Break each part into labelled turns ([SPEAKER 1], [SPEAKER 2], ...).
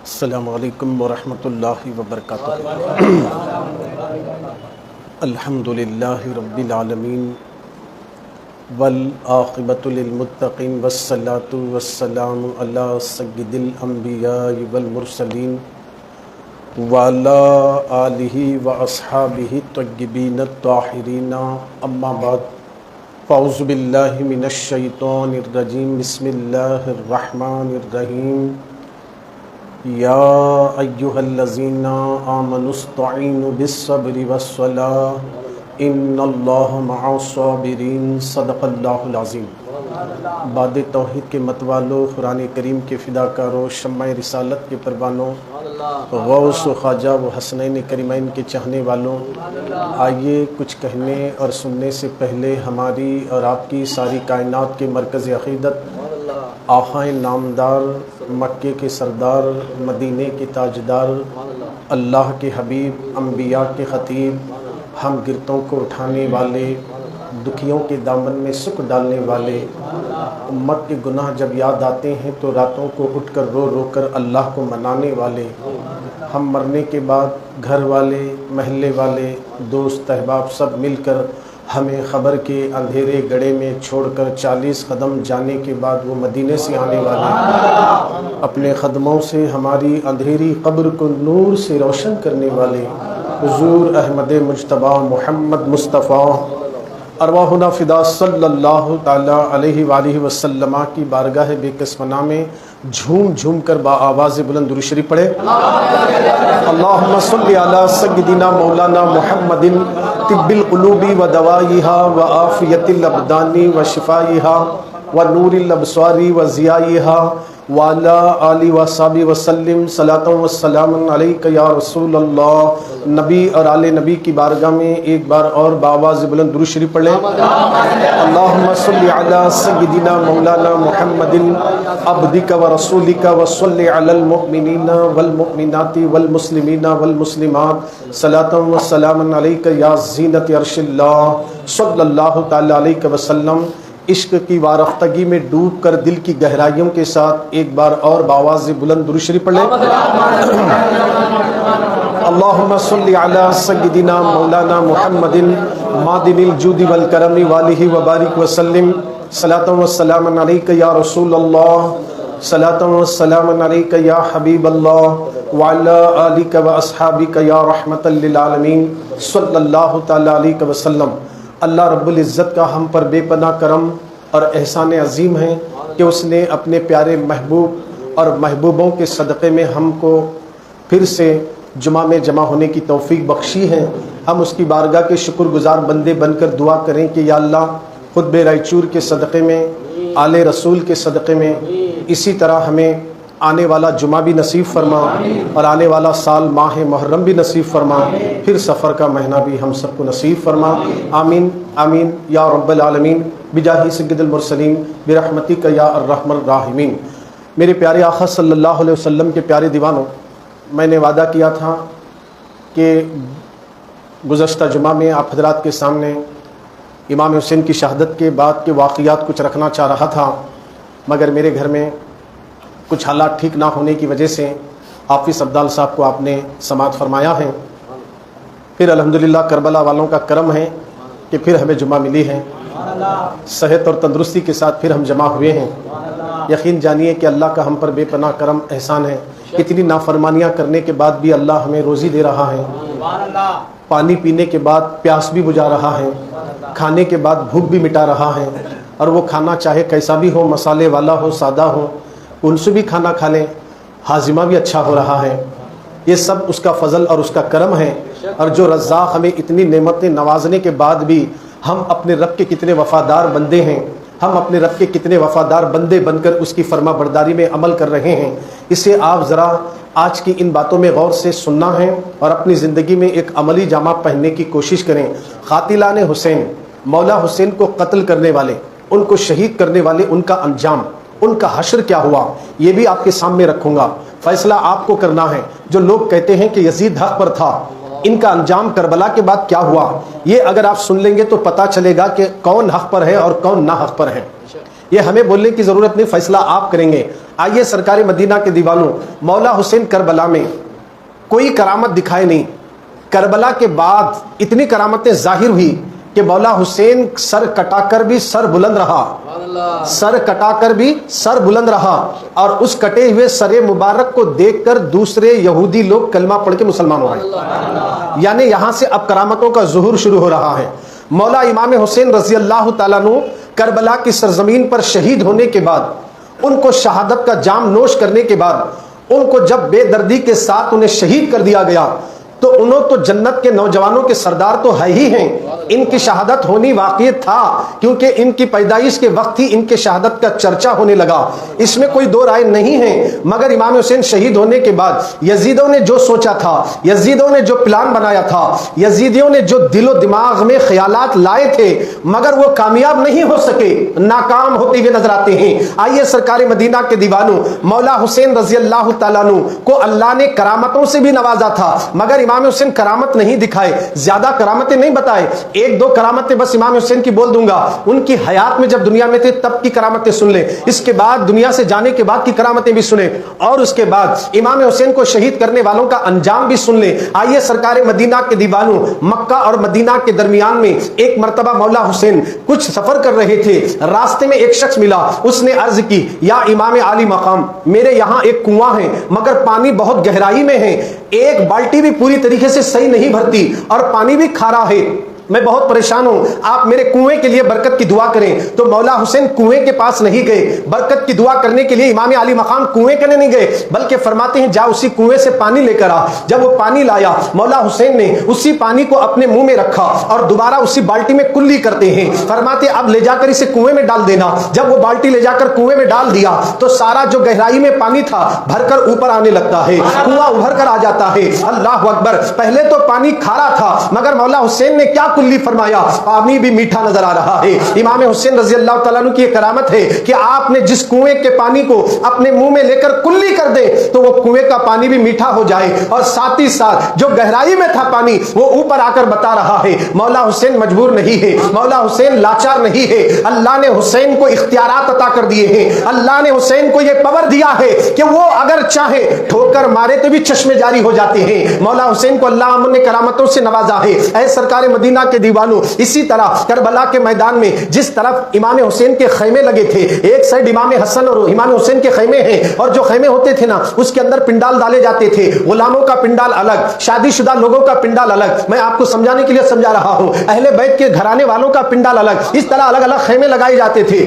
[SPEAKER 1] अस्सलामु अलैकुम वरहमतुल्लाहि वबरकातुहू। अल्हम्दुलिल्लाहि रब्बिल आलमीन वल आक़िबतु लिल मुत्तक़ीन वस्सलातु वस्सलामु अला सय्यिदिल अंबियाइ वल मुरसलीन व अला आलिहि व अस्हाबिहि तय्यिबीन अत्ताहिरीन अम्मा बाद फ़अऊज़ु बिल्लाहि मिनश शैतानिर रजीम बिस्मिल्लाहिर रहमानिर रहीम या अय्युहल्लज़ीना आमनुस्तईनु बिस्सब्रि वस्सलाह इन्नल्लाहा मअस्साबिरीन सदक़ल्लाहुल अज़ीम। बाद तौहीद के मतवालो, कुरान करीम के फ़िदाकारों, शम्मा रिसालत के परवानों, गौस व ख्वाजा व हसनैन करीमैन के चाहने वालों, आइए कुछ कहने और सुनने से पहले हमारी और आपकी सारी कायनात के मरकज़ अक़ीदत आक़ाए नामदार, मक्के के सरदार, मदीने के ताजदार, अल्लाह के हबीब, अम्बिया के ख़तीब, हम गिरतों को उठाने वाले, दुखियों के दामन में सुख डालने वाले, उम्मत के गुनाह जब याद आते हैं तो रातों को उठकर रो रो कर अल्लाह को मनाने वाले, हम मरने के बाद घर वाले, महल्ले वाले, दोस्त अहबाब सब मिलकर हमें ख़बर के अंधेरे गड़े में छोड़कर 40 कदम जाने के बाद वो मदीने से आने वाले, अपने क़दमों से हमारी अंधेरी कब्र को नूर से रोशन करने वाले हुज़ूर अहमद मुज्तबा मोहम्मद मुस्तफ़ा अरवाहुना फ़िदा सल्लल्लाहु ताला अलैहि वालिहि वसल्लम की बारगाह बेकस्मना में झूम झूम कर बाआवाज़ बुलंद दुरूद शरीफ पढ़े। अल्लाहुम्मा सल्लि अला सय्यिदिना मौलाना मुहम्मदिन तिब्बिल क़ुलूबि व दवाइहा व आफ़ियतिल अबदानी व शिफ़ाइहा व नूरिल अबसारी व ज़ियाइहा व अला आलि व अस्हाबि वसल्लम सलातन व सलामन अलैका या रसूल अल्लाह। नबी और आले नबी की बारगाह में एक बार और बाआवाज़ बुलंद दुरूद शरीफ पढ़ लें। अल्लाहुम्मा सल्लि अला सय्यिदिना मौलाना मुहम्मदिन अब्दिका व रसूलिका व सल्लि अलल मुमिनीना वल मुमिनाति वल मुस्लिमीना वल मुस्लिमात सलातन व सलामन अलैका या ज़ीनत अर्शिल्लाह सल्लल्लाहु तआला अलैहि वसल्लम। इश्क की वारफ्तगी में डूब कर दिल की गहराइयों के साथ एक बार और बाआवाज़ बुलंद दुरूद शरीफ पढ़ लें। अल्लाहुम्मा सल्लि अला सय्यिदिना मौलाना मुहम्मदिन मादिनिल जुदी वल करमी वालिहि व बारिक वसल्लिम सलातन व सलामन अलैका या रसूल अल्लाह सलातन व सलामन अलैका या हबीब अल्लाह व अला आलिका व अस्हाबिका या रहमतल लिल आलमीन सल्लल्लाहु तआला अलैहि वसल्लम। अल्लाह रब्बुल इज़्ज़त का हम पर बेपनाह करम और एहसान अज़ीम है कि उसने अपने प्यारे महबूब और महबूबों के सदक़े में हमको फिर से जुमा में जमा होने की तौफ़ीक बख्शी है। हम उसकी बारगाह के शुक्रगुज़ार बंदे बनकर दुआ करें कि या अल्लाह खुतबे रायचूर के सदक़े में, आले रसूल के सदक़े में इसी तरह हमें आने वाला जुमा भी नसीब फरमा और आने वाला साल माह मुहर्रम भी नसीब फरमा, फिर सफ़र का महीना भी हम सबको नसीब फरमा। आमीन आमीन या रब्बल आलमीन बिजाही सय्यिदिल मुरसलीन बिरहमतिका या अर्रहमर राहिमीन। मेरे प्यारे आक़ा सल्लल्लाहु अलैहि वसल्लम के प्यारे दीवानों, मैंने वादा किया था कि गुज़श्ता जुमा में आप हज़रात के सामने इमाम हुसैन की शहादत के बाद के वाक़ियात कुछ रखना चाह रहा था, मगर मेरे घर में कुछ हालात ठीक ना होने की वजह से हाफ़िज़ अब्दाल साहब को आपने समाअत फरमाया है। फिर अल्हम्दुलिल्लाह करबला वालों का करम है कि फिर हमें जुमा मिली है, सेहत और तंदुरुस्ती के साथ फिर हम जमा हुए हैं। यकीन जानिए कि अल्लाह का हम पर बेपनाह करम एहसान है। इतनी नाफरमानियाँ करने के बाद भी अल्लाह हमें रोज़ी दे रहा है, पानी पीने के बाद प्यास भी बुझा रहा है, खाने के बाद भूख भी मिटा रहा है। और वो खाना चाहे कैसा भी हो, मसाले वाला हो, सादा हो, उनसे भी खाना खा लें, हाजिमा भी अच्छा हो रहा है। ये सब उसका फ़ज़ल और उसका करम है। और जो रज़्ज़ाक़ हमें इतनी नेमतें नवाजने के बाद भी हम अपने रब के कितने वफ़ादार बंदे हैं, हम अपने रब के कितने वफ़ादार बंदे बनकर उसकी फरमा बरदारी में अमल कर रहे हैं। इसे आप ज़रा आज की इन बातों में गौर से सुनना है और अपनी ज़िंदगी में एक अमली जामा पहनने की कोशिश करें। क़ातिलाने हुसैन, मौला हुसैन को कत्ल करने वाले, उनको शहीद करने वाले, उनका अंजाम, उनका हश्र क्या हुआ, ये भी आपके सामने रखूँगा। फ़ैसला आपको करना है। जो लोग कहते हैं कि यजीद हक़ पर था, इनका अंजाम करबला के बाद क्या हुआ, ये अगर आप सुन लेंगे तो पता चलेगा कि कौन हक़ पर है और कौन ना हक़ पर है। ये हमें बोलने की जरूरत नहीं, फैसला आप करेंगे। आइए सरकार मदीना के दीवानों, मौला हुसैन करबला में कोई करामत दिखाए नहीं। करबला के बाद इतनी करामतें जाहिर हुई कि मौला हुसैन सर कटाकर भी सर बुलंद रहा, सर कटाकर भी सर बुलंद रहा, और उस कटे हुए सरे मुबारक को देखकर दूसरे यहूदी लोग कलमा पढ़ के मुसलमान हो गए। यानी यहां से अब करामतों का ज़ुहूर शुरू हो रहा है। मौला इमाम हुसैन रजी अल्लाह ताला अन्हु करबला की सरजमीन पर शहीद होने के बाद, उनको शहादत का जाम नोश करने के बाद, उनको जब बेदर्दी के साथ उन्हें शहीद कर दिया गया, तो उन्होंने तो जन्नत के नौजवानों के सरदार तो है ही हैं। इनकी शहादत होनी वाक़ई था, क्योंकि इनकी पैदाइश के वक्त ही इनके शहादत का चर्चा होने लगा, इसमें कोई दो राय नहीं है। मगर इमाम हुसैन शहीद होने के बाद यजीदों ने जो सोचा था, यजीदों ने जो प्लान बनाया था, यजीदियों ने जो दिलो दिमाग में ख्यालात लाए थे, मगर वो कामयाब नहीं हो सके, नाकाम होते हुए नजर आते हैं। आइए सरकार मदीना के दीवानों, मौला हुसैन रजी अल्लाह ताला अन्हु को अल्लाह ने करामतों से भी नवाजा था, मगर इमाम हुसैन करामत नहीं दिखाए, ज्यादा करामतें नहीं बताए। एक दो करामतें बस इमाम हुसैन की बोल दूंगा। उनकी हयात में जब दुनिया में थे तब की करामतें सुन ले, इसके बाद दुनिया से जाने के बाद की करामतें भी सुने, और उसके बाद इमाम हुसैन को शहीद करने वालों का अंजाम भी सुन ले। आइए सरकार मदीना के दीवानों, मक्का और मदीना के दरमियान में एक मर्तबा मौला हुसैन कुछ सफर कर रहे थे, रास्ते में एक शख्स मिला, उसने अर्ज की, या इमाम आली मकाम, मेरे यहाँ एक कुआं है, मगर पानी बहुत गहराई में है, एक बाल्टी भी पूरी तरीके से सही नहीं भरती और पानी भी खारा है, मैं बहुत परेशान हूं, आप मेरे कुएं के लिए बरकत की दुआ करें। तो मौला हुसैन कुएं के पास नहीं गए, बरकत की दुआ करने के लिए इमाम आली मकाम कुएं करने नहीं गए, बल्कि फरमाते हैं जा उसी कुएं से पानी लेकर आ। जब वो पानी लाया, मौला हुसैन ने उसी पानी को अपने मुंह में रखा और दोबारा उसी बाल्टी में कुल्ली करते हैं, फरमाते अब ले जाकर इसे कुएं में डाल देना। जब वो बाल्टी ले जाकर कुएं में डाल दिया तो सारा जो गहराई में पानी था भरकर ऊपर आने लगता है, कुआं उभर कर आ जाता है। अल्लाह अकबर। पहले तो पानी खारा था, मगर मौला हुसैन ने क्या कुल्ली फरमाया, पानी भी मीठा नजर आ रहा है। इमाम हुसैन रजी अल्लाह तआला अन्हु की एक करामत है कि आपने जिस कुएं के पानी को अपने मुंह में लेकर कुल्ली कर दे तो वो कुएं का पानी भी मीठा हो जाए, और साथ ही साथ जो गहराई में था पानी वो ऊपर आकर बता रहा है। मौला हुसैन मजबूर नहीं है, मौला हुसैन लाचार नहीं है, अल्लाह ने हुसैन को इख्तियारात अता कर दिए हैं। अल्लाह ने हुसैन को यह पावर दिया है कि वो अगर चाहे ठोकर मारे तो भी चश्मे जारी हो जाते हैं। मौला हुसैन को अल्लाह ने करामतों से नवाजा है। ऐ सरकार मदीना के दीवानों, इसी तरह करबला के मैदान में जिस तरफ इमाम हुसैन के खैमे लगे थे, एक साइड इमाम हसन और इमाम हुसैन के खैमे हैं, और जो खैमे होते थे ना उसके अंदर पिंडाल डाले जाते थे, गुलामों का पिंडाल अलग, शादीशुदा लोगों का पिंडाल अलग। मैं आपको समझाने के लिए समझा रहा हूं, अहले बैत के घराने वालों का पिंडाल अलग। इस तरह अलग अलग खैमे लगाए जाते थे।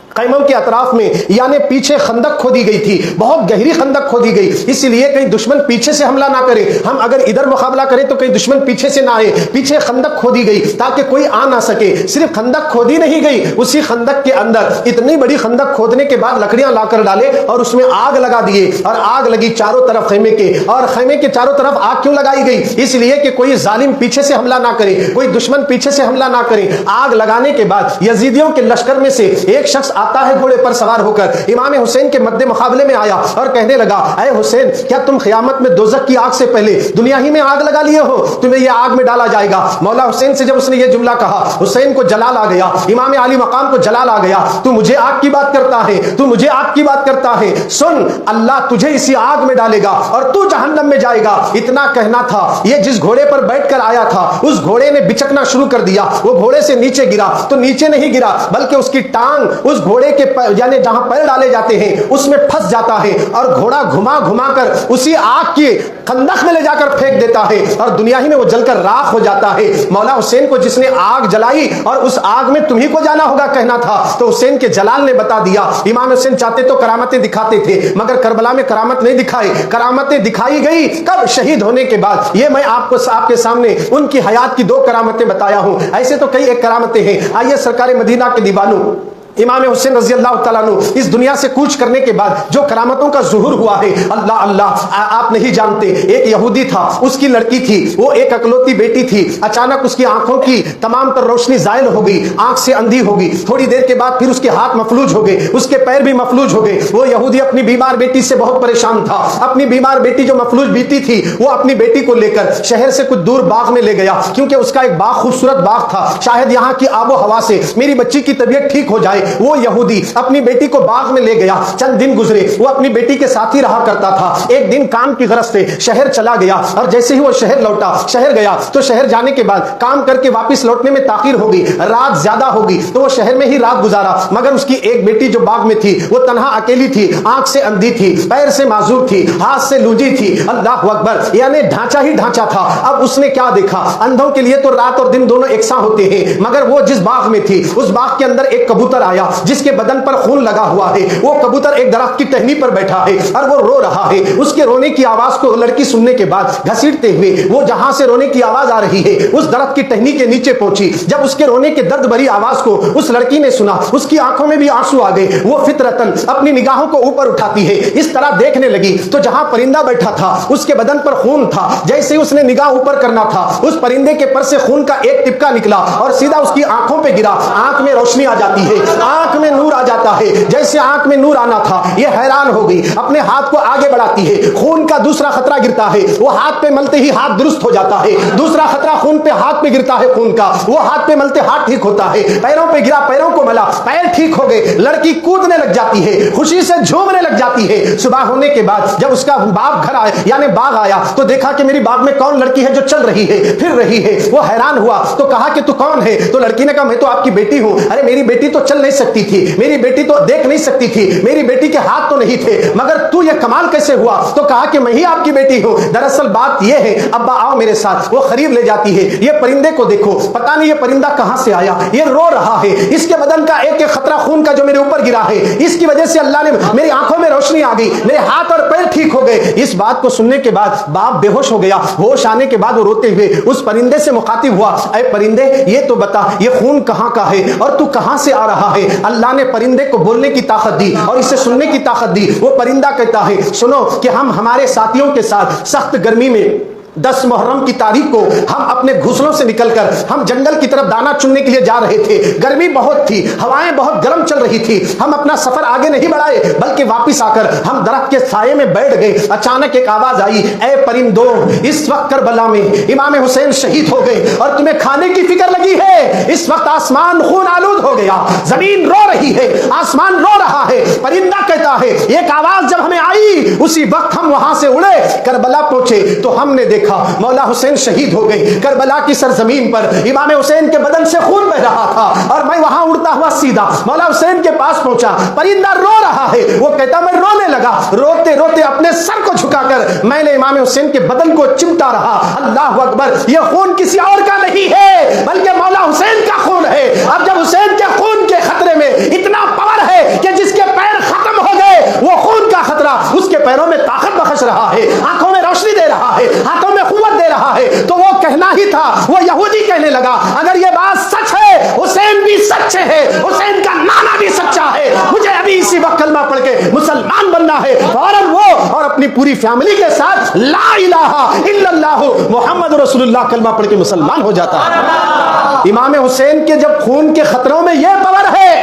[SPEAKER 1] खैमों के अतराफ में यानी पीछे खंदक खोदी गई थी, बहुत गहरी खंदक खोदी गई, इसलिए कहीं दुश्मन पीछे से हमला ना करे, हम अगर इधर मुकाबला करें तो कहीं दुश्मन पीछे से ना आए। पीछे खंदक खोदी गई ताकि कोई आ ना सके। सिर्फ खंदक खोदी नहीं गई, उसी खंदक के अंदर इतनी बड़ी खंदक खोदने के बाद लकड़ियां लाकर डाले और उसमें आग लगा दिए, और आग लगी चारों तरफ खैमे के। और खैमे के चारों तरफ आग क्यों लगाई गई? इसलिए कि कोई जालिम पीछे से हमला ना करे, कोई दुश्मन पीछे से हमला ना करे। आग लगाने के बाद यजीदियों के लश्कर में से एक शख्स आता है घोड़े पर सवार होकर, इमाम हुसैन के मद्दे मुकाबले में आया और कहने लगा, ऐ हुसैन, क्या तुम क़यामत में दोज़ख की आग से पहले दुनिया ही में आग लगा लिए हो? तुम्हें यह आग में डाला जाएगा। मौला हुसैन से जब उसने यह जुमला कहा, हुसैन को जलाल आ गया, इमाम आली मकाम को जलाल आ गया। तू मुझे आग की बात करता है, तू मुझे आग की बात करता है, सुन, अल्लाह तुझे इसी आग में डालेगा और तू जहन्नम में जाएगा। इतना कहना था, ये जिस घोड़े पर बैठकर आया था उस घोड़े ने बिचकना शुरू कर दिया। वो घोड़े से नीचे गिरा तो नीचे नहीं गिरा, बल्कि उसकी टांग उस घोड़े के यानी जहां पैर डाले जाते हैं उसमें फंस जाता है, और घोड़ा घुमा घुमा कर उसी आग की खंदक में ले जाकर फेंक देता है, और दुनिया ही में वो जलकर राख हो जाता है। मौला हुसैन को जिसने आग जलाई और उस आग में तुम्ही को जाना होगा कहना था, तो हुसैन के जलाल ने बता दिया। इमाम हुसैन चाहते तो करामतें दिखाते थे, मगर करबला में करामत नहीं दिखाई। करामतें दिखाई गई कब? शहीद होने के बाद। ये मैं आपको आपके सामने उनकी हयात की दो करामतें बताया हूं, ऐसे तो कई एक करामतें हैं। आइए सरकार मदीना के दीवानों, इमाम हुसैन रजी अल्लाह तआला अन्हु इस दुनिया से कूच करने के बाद जो करामतों का ज़ुहूर हुआ है, अल्लाह अल्लाह, आप नहीं जानते। एक यहूदी था, उसकी लड़की थी, वो एक अकलौती बेटी थी, अचानक उसकी आंखों की तमाम तर रोशनी जायल हो गई, आंख से अंधी हो गई। थोड़ी देर के बाद फिर उसके हाथ मफलूज हो गए, उसके पैर भी मफलूज हो गए। वो यहूदी अपनी बीमार बेटी से बहुत परेशान था। अपनी बीमार बेटी जो मफलूज बेटी थी, वो अपनी बेटी को लेकर शहर से कुछ दूर बाग में ले गया, क्योंकि उसका एक बाग खूबसूरत बाग था। शायद यहाँ की आबो हवा से मेरी बच्ची की तबीयत ठीक हो जाए, वो यहूदी अपनी बेटी को बाग में ले गया। चंद दिन गुजरे, वो अपनी बेटी के साथ ही रहा करता था। एक दिन काम की गरज से शहर चला गया और जैसे ही वो शहर लौटा, शहर गया तो शहर जाने के बाद काम करके वापस लौटने में ताखिर होगी, रात ज्यादा होगी, तो वो शहर में ही रात गुजारा। मगर उसकी एक बेटी जो बाग में थी वो तन्हा अकेली थी, आंख से अंधी थी, पैर से माजूर थी, हाथ से लूजी थी। अल्लाह अकबर, यानी ढांचा ही ढांचा था। अब उसने क्या देखा, अंधों के लिए तो रात और दिन दोनों एक सा होते हैं, मगर वो जिस बाग में थी उस बाग के अंदर एक कबूतर आया जिसके बदन पर खून लगा हुआ है। वो कबूतर एक दरख्त की टहनी पर बैठा है और वो रो रहा है। उसके रोने की आवाज को लड़की सुनने के बाद घसीटते हुए वो जहां से रोने की आवाज आ रही है उस दरख्त की टहनी के नीचे पहुंची। जब उसके रोने के दर्द भरी आवाज को उस लड़की ने सुना, उसकी आंखों में भी आंसू आ गए। वो फितरतन अपनी निगाहों को ऊपर उठाती है, इस तरह देखने लगी तो जहां परिंदा बैठा था उसके बदन पर खून था। जैसे ही उसने निगाह ऊपर करना था, उस परिंदे के पर से खून का एक टिपका निकला और सीधा उसकी आंखों पे गिरा। आंख में रोशनी आ जाती है, आंख में नूर आ जाता है। जैसे आंख में नूर आना था, ये हैरान हो गई, अपने हाथ को आगे बढ़ाती है। खून का दूसरा खतरा गिरता है, वो हाथ पे मलते ही हाथ दुरुस्त हो जाता है। दूसरा खतरा खून पे हाथ पे गिरता है, खून का, वो हाथ पे मलते हाथ ठीक होता है। पैरों पे गिरा, पैरों को मला, पैर ठीक हो गए। लड़की कूदने लग जाती है, खुशी से झूमने लग जाती है। सुबह होने के बाद जब उसका बाप घर आया, यानी बाग आया, तो देखा कि मेरी बाग में कौन लड़की है जो चल रही है, फिर रही है। वो हैरान हुआ तो कहा कि तू कौन है? तो लड़की ने कहा मैं तो आपकी बेटी हूं। अरे मेरी बेटी तो चल नहीं सकती थी, मेरी बेटी तो देख नहीं सकती थी, मेरी बेटी के हाथ तो नहीं थे, मगर तू ये कमाल कैसे हुआ? तो कहा कि मैं ही आपकी बेटी हूं। दरअसल बात ये है, अब्बा आओ मेरे साथ। वो करीब ले जाती है। ये परिंदे को देखो, पता नहीं ये परिंदा कहां से आया, ये रो रहा है, इसके बदन का एक एक खतरा खून का जो मेरे ऊपर गिरा है, इसकी वजह से अल्लाह ने मेरी आंखों में रोशनी आ गई, मेरे हाथ और पैर ठीक हो गए। इस बात को सुनने के बाद बाप बेहोश हो गया। होश आने के बाद वो रोते हुए उस परिंदे से मुखातिब हुआ, ऐ परिंदे ये तो बता, ये खून कहां का है और तू कहां से आ रहा है? अल्लाह ने परिंदे को बोलने की ताकत दी और इसे सुनने की ताकत दी। वो परिंदा कहता है सुनो कि हम हमारे साथियों के साथ सख्त गर्मी में 10 मुहर्रम की तारीख को हम अपने घोंसलों से निकलकर हम जंगल की तरफ दाना चुनने के लिए जा रहे थे। गर्मी बहुत थी, हवाएं बहुत गर्म चल रही थी। हम अपना सफर आगे नहीं बढ़ाए बल्कि वापस आकर हम दरख्त के साये में बैठ गए। अचानक एक आवाज आई, ऐ परिंदों, इस वक्त करबला में इमाम हुसैन शहीद हो गए और तुम्हें खाने की फिक्र लगी है। इस वक्त आसमान खून आलूद हो गया, जमीन रो रही है, आसमान रो रहा है। परिंदा कहता है एक आवाज जब हमें आई उसी वक्त हम वहां से उड़े, करबला पहुंचे तो हमने देखा मौला हुसैन शहीद हो गए। करबला की सरजमीन पर इमाम हुसैन के बदन से खून बह रहा था और मैं वहां उड़ता हुआ सीधा मौला हुसैन के पास पहुंचा। परिंदा रो रहा है, वो कहता मैं रोने लगा, रोते रोते अपने सर को झुकाकर मैंने इमाम हुसैन के बदन को चिमटा रहा। अल्लाह अकबर, ये खून किसी और का नहीं है बल्कि मौला हुसैन का खून है। अब जब हुसैन के खून के खतरे में इतना पावर है कि जिसके पैर खत्म हो गए वो खून का खतरा उसके पैरों में ताकत बख्श रहा है, आंखों में रोशनी दे रहा है, हाथों में कुव्वत दे रहा है। तो वो कहना ही था, वो यहूदी कहने लगा अगर ये बात सच है, हुसैन भी सच्चे है, हुसैन का नाना भी सच्चा है, मुझे अभी इसी वक्त कलमा पढ़ के मुसलमान बनना है। फौरन वो और अपनी पूरी फैमिली के साथ ला इलाहा इल्लल्लाह मुहम्मद रसूलुल्लाह कलमा पढ़ के मुसलमान हो जाता है। इमाम हुसैन के जब खून के खतरों में यह पावर है,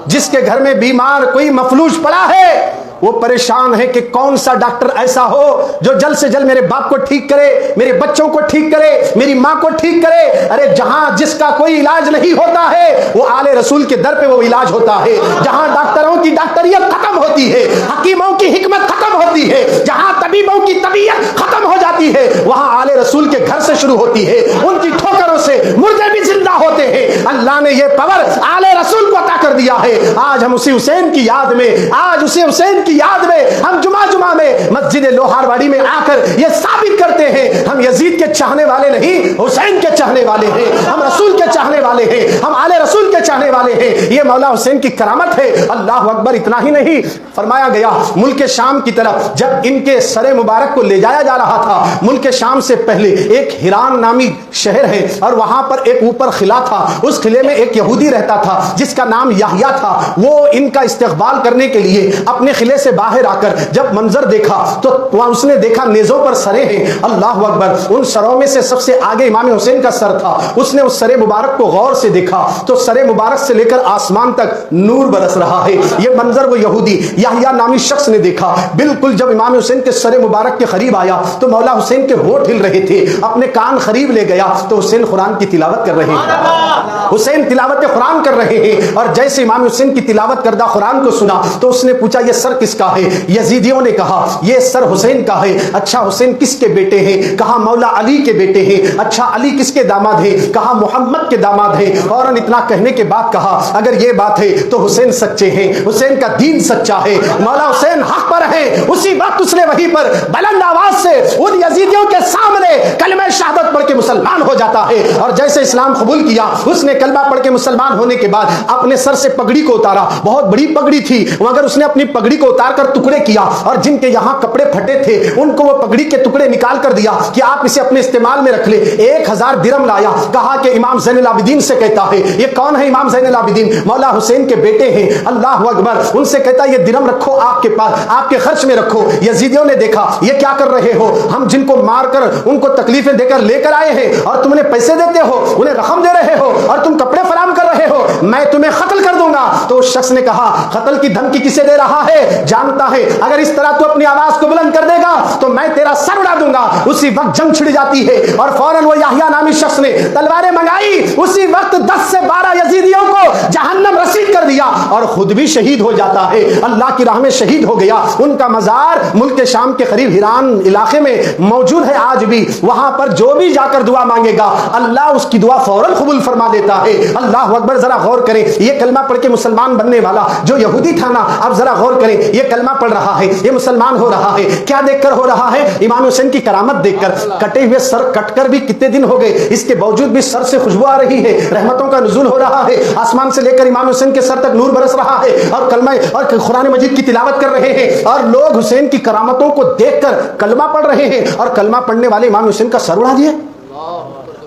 [SPEAKER 1] जिसके घर में बीमार कोई मफलूज पड़ा है वो परेशान है कि कौन सा डॉक्टर ऐसा हो जो जल्द से जल्द मेरे बाप को ठीक करे, मेरे बच्चों को ठीक करे, मेरी माँ को ठीक करे। अरे जहां जिसका कोई इलाज नहीं होता है वो आले रसूल के दर पे वो इलाज होता है। जहां डॉक्टरों की डॉक्टरियत खत्म होती है, हकीमों की हिकमत खत्म होती है, जहां तबीबों की तबीयत खत्म हो जाती है वहां आले रसूल के घर से शुरू होती है। उनकी ठोकरों से मुर्दे भी जिंदा होते हैं। अल्लाह ने ये पावर आले रसूल को अता कर दिया है। आज हम उसी हुसैन की याद में, आज उसी हुसैन की याद में हम जुमा में मस्जिद लोहारवाड़ी में आकर यह साबित करते हैं हम यजीद के चाहने वाले नहीं, हुसैन के चाहने वाले हैं, हम रसूल के चाहने वाले हैं, हम आले रसूल के चाहने वाले हैं। यह मौला हुसैन की करामत है। अल्लाह अकबर। इतना ही नहीं, फरमाया गया मुल्क शाम की तरफ जब इनके सरे मुबारक को ले जाया जा रहा था, मुल्क शाम से पहले एक हिरान नामी शहर है और वहां पर एक ऊपर किला था। उस किले में एक यहूदी रहता था जिसका नाम याहिया था। वो इनका इस्तकबाल करने के लिए अपने किले से बाहर आकर जब मंजर देखा तो वहां उसने देखा नेजों पर सरे हैं। अल्लाह अकबर। उन सरों में से सबसे आगे इमाम हुसैन का सर था। उसने उस सरे मुबारक को गौर से देखा तो सरे मुबारक
[SPEAKER 2] से लेकर आसमान तक नूर बरस रहा है। ये मंजर वो यहूदी याहिया नामी शख्स ने देखा। बिल्कुल जब इमाम हुसैन के सर मुबारक के करीब आया तो मौला हुसैन के होठ हिल रहे थे। अपने कान करीब ले गया तो हुसैन कुरान की तिलावत कर रहे हैं। हुसैन तिलावत कुरान कर रहे हैं और जैसे इमाम हुसैन की तिलावत करदा कुरान को सुना तो उसने पूछा ये सर किसका है? यजीदियों ने कहा ये सर हुसैन का है। अच्छा हुसैन किसके बेटे हैं? कहा मौला अली के बेटे हैं। अच्छा अली किसके दामाद हैं? कहा मोहम्मद के दामाद हैं। और इतना कहने के बाद कहा अगर ये बात है तो हुसैन सच्चे हैं, हुसैन का दीन सच्चा है, मौला हुसैन हक पर है। उसी वक्त उसने वहीं पर बुलंद आवाज से उन यजीदियों के सामने कलमा शहादत पढ़ के मुसलमान हो जाता है। और जैसे इस्लाम कबूल किया उसने कलमा पढ़ के मुसलमान होने के बाद अपने सर से पगड़ी को उतारा। बहुत बड़ी पगड़ी थी मगर उसने अपनी पगड़ी को उतार कर टुकड़े किया और जिनके यहाँ कपड़े फटे थे उनको वो पगड़ी के टुकड़े निकाल कर दिया कि आप इसे अपने इस्तेमाल में रख ले। 1000 दिरहम लाया। कहा कि इमाम ज़ैनुल आबिदीन से कहता है। ये कौन है इमाम ज़ैनुल आबिदीन? मौला हुसैन के बेटे हैं। अल्लाह अकबर। उनसे कहता है ये दिरहम रखो आपके पास, आपके खर्च में रखो। यजीदियों ने देखा ये क्या कर रहे हो? हम जिनको मारकर उनको तकलीफें देकर लेकर आए हैं और तुम उन्हें पैसे देते हो, उन्हें रकम दे रहे हो और तुम कपड़े फराम कर रहे हो, मैं तुम्हें कत्ल कर दूंगा। तो उस शख्स ने कहा कत्ल की धमकी किसे दे रहा है? जानता है अगर इस तरह तू अपनी आवाज को बुलंद कर देगा तो मैं तेरा सर उड़ा दूंगा। उसी वक्त जंग छिड़ जाती है और फौरन वो याहिया नामी शख्स ने तलवारें मंगाई। उसी वक्त 10 से 12 यजीदियों को जहन्नम रसीद कर दिया और खुद भी शहीद हो जाता है। अल्लाह की राह में शहीद हो गया। उनका मजार मुल्क शाम के करीब हिरान इलाके में मौजूद है आज भी। वहां पर जो भी जाकर दुआ मांगेगा अल्लाह उसकी दुआ फौरन कबूल फरमा देता है। अल्लाह अकबर। जरा गौर करें ये कलमा पढ़ के मुसलमान बनने वाला जो यहूदी था ना, अब जरा गौर करें ये कलमा पढ़ रहा है, ये मुसलमान हो रहा है। क्या देखकर हो रहा है? इमाम हुसैन की करामत देखकर। कटे हुए सर कटकर भी कितने दिन हो गए, इसके बावजूद भी सर से खुशबू आ रही है, रहमतों का नुज़ूल हो रहा है। आसमान से लेकर इमाम हुसैन के सर तक नूर बरस रहा है और कलमा और कुरान मजीद की तिलावत कर रहे हैं और लोग हुसैन की करामतों को देखकर कलमा पढ़ रहे हैं और कलमा पढ़ने वाले इमाम हुसैन का सर उड़ा दिए।